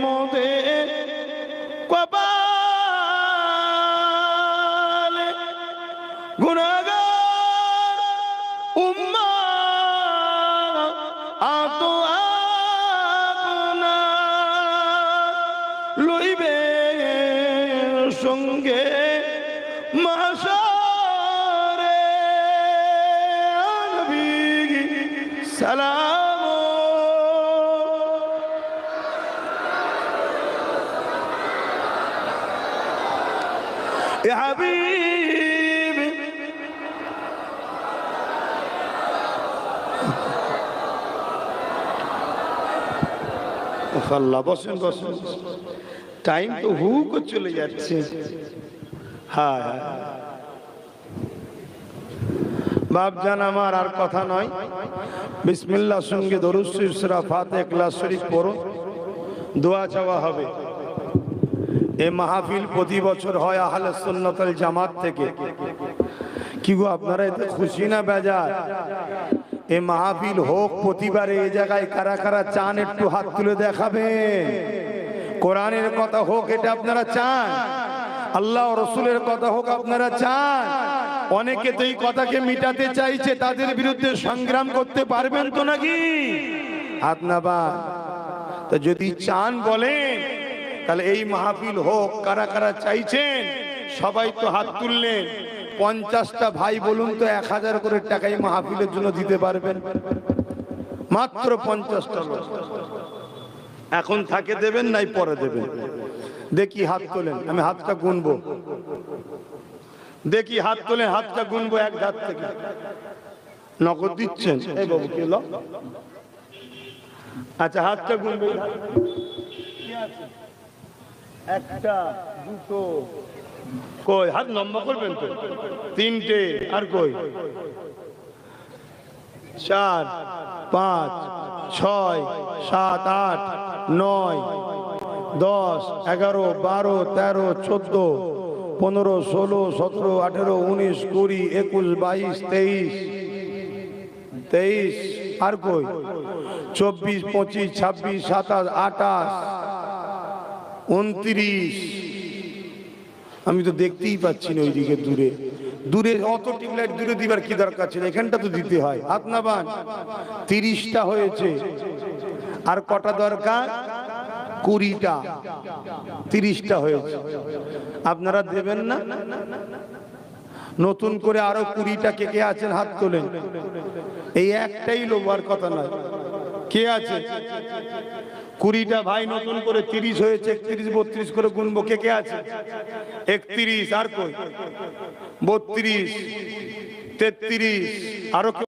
মোদের কপালে, গুনাহগার উম্মাহ আতো আপনা লইবে সঙ্গে মাশারে। নবী সালাম, ইয়া হাবিব আল্লাহ। বসেন বসেন, টাইম তো হু করে চলে যাচ্ছে। হ্যাঁ বাপজান আমার, আর কথা নয়। বিসমিল্লাহ সঙ্গে দরুদ শরীফ, সূরা ফাতিহা, ইখলাস শরীফ পড়ো, দোয়া চাওয়া হবে। এই মাহফিল প্রতি বছর হয় আহলে সুন্নাত ওয়াল জামাত থেকে। কি গো আপনারা এতে খুশি না বেজার? এই মাহফিল হোক প্রতিবারে। এই জায়গায় কারা কারা চান একটু হাত তুলে দেখাবেন? কোরআনের কথা হোক, এটা আপনারা চান? আল্লাহ রাসূলের কথা হোক, আপনারা চান? অনেকে তো এই কথাকে মিটাতে চাইছে, তাদের বিরুদ্ধে সংগ্রাম করতে পারবেন তো নাকি? হাত নামান। তা যদি চান বলেন, তাহলে এই মাহফিল হোক। কারা কারা চাইছেন? সবাই তো হাত তুললেন। 50টা ভাই বলুন তো 1000 করে টাকা এই মাহফিলের জন্য দিতে পারবেন? মাত্র 50টা লোক। এখন থাকে দেবেন, নাই পরে দেবেন? দেখি হাত তোলেন, আমি হাতটা গুনবো। দেখি হাত তোলেন, হাতটা গুনবো এক ধার থেকে। নগদ দিচ্ছেন? এই বাবু কি হলো? আচ্ছা হাতটা গুনবে, একটা দুটো কই হাত লম্বা করবেন তো, তিনটে আর কই 4 5 6 7 8 9 10 11 12 13 14 15 16 17 18 19 20 21 22 23 আর কই 24 25 26 27 28 29। আমি তো দেখতেই পাচ্ছি না ওইদিকে দূরে দূরে অত টিউবলাইট দূরে দিবার কি দরকার ছিল, এখানটা তো দিতে হয়। হাত না বান 30টা হয়েছে, আর কটা দরকার 20টা, 30টা হয়েছে। আপনারা দেবেন না? নতুন করে আরো 20টা কে কে আছেন হাত তোলেন। এই একটাই লোবার কথা নয়, কে আছে 20টা ভাই নতুন করে 30 হয়েছে, 31 32 করে গুনবো, কে কে আছে 31 আর কই 32 33 আরো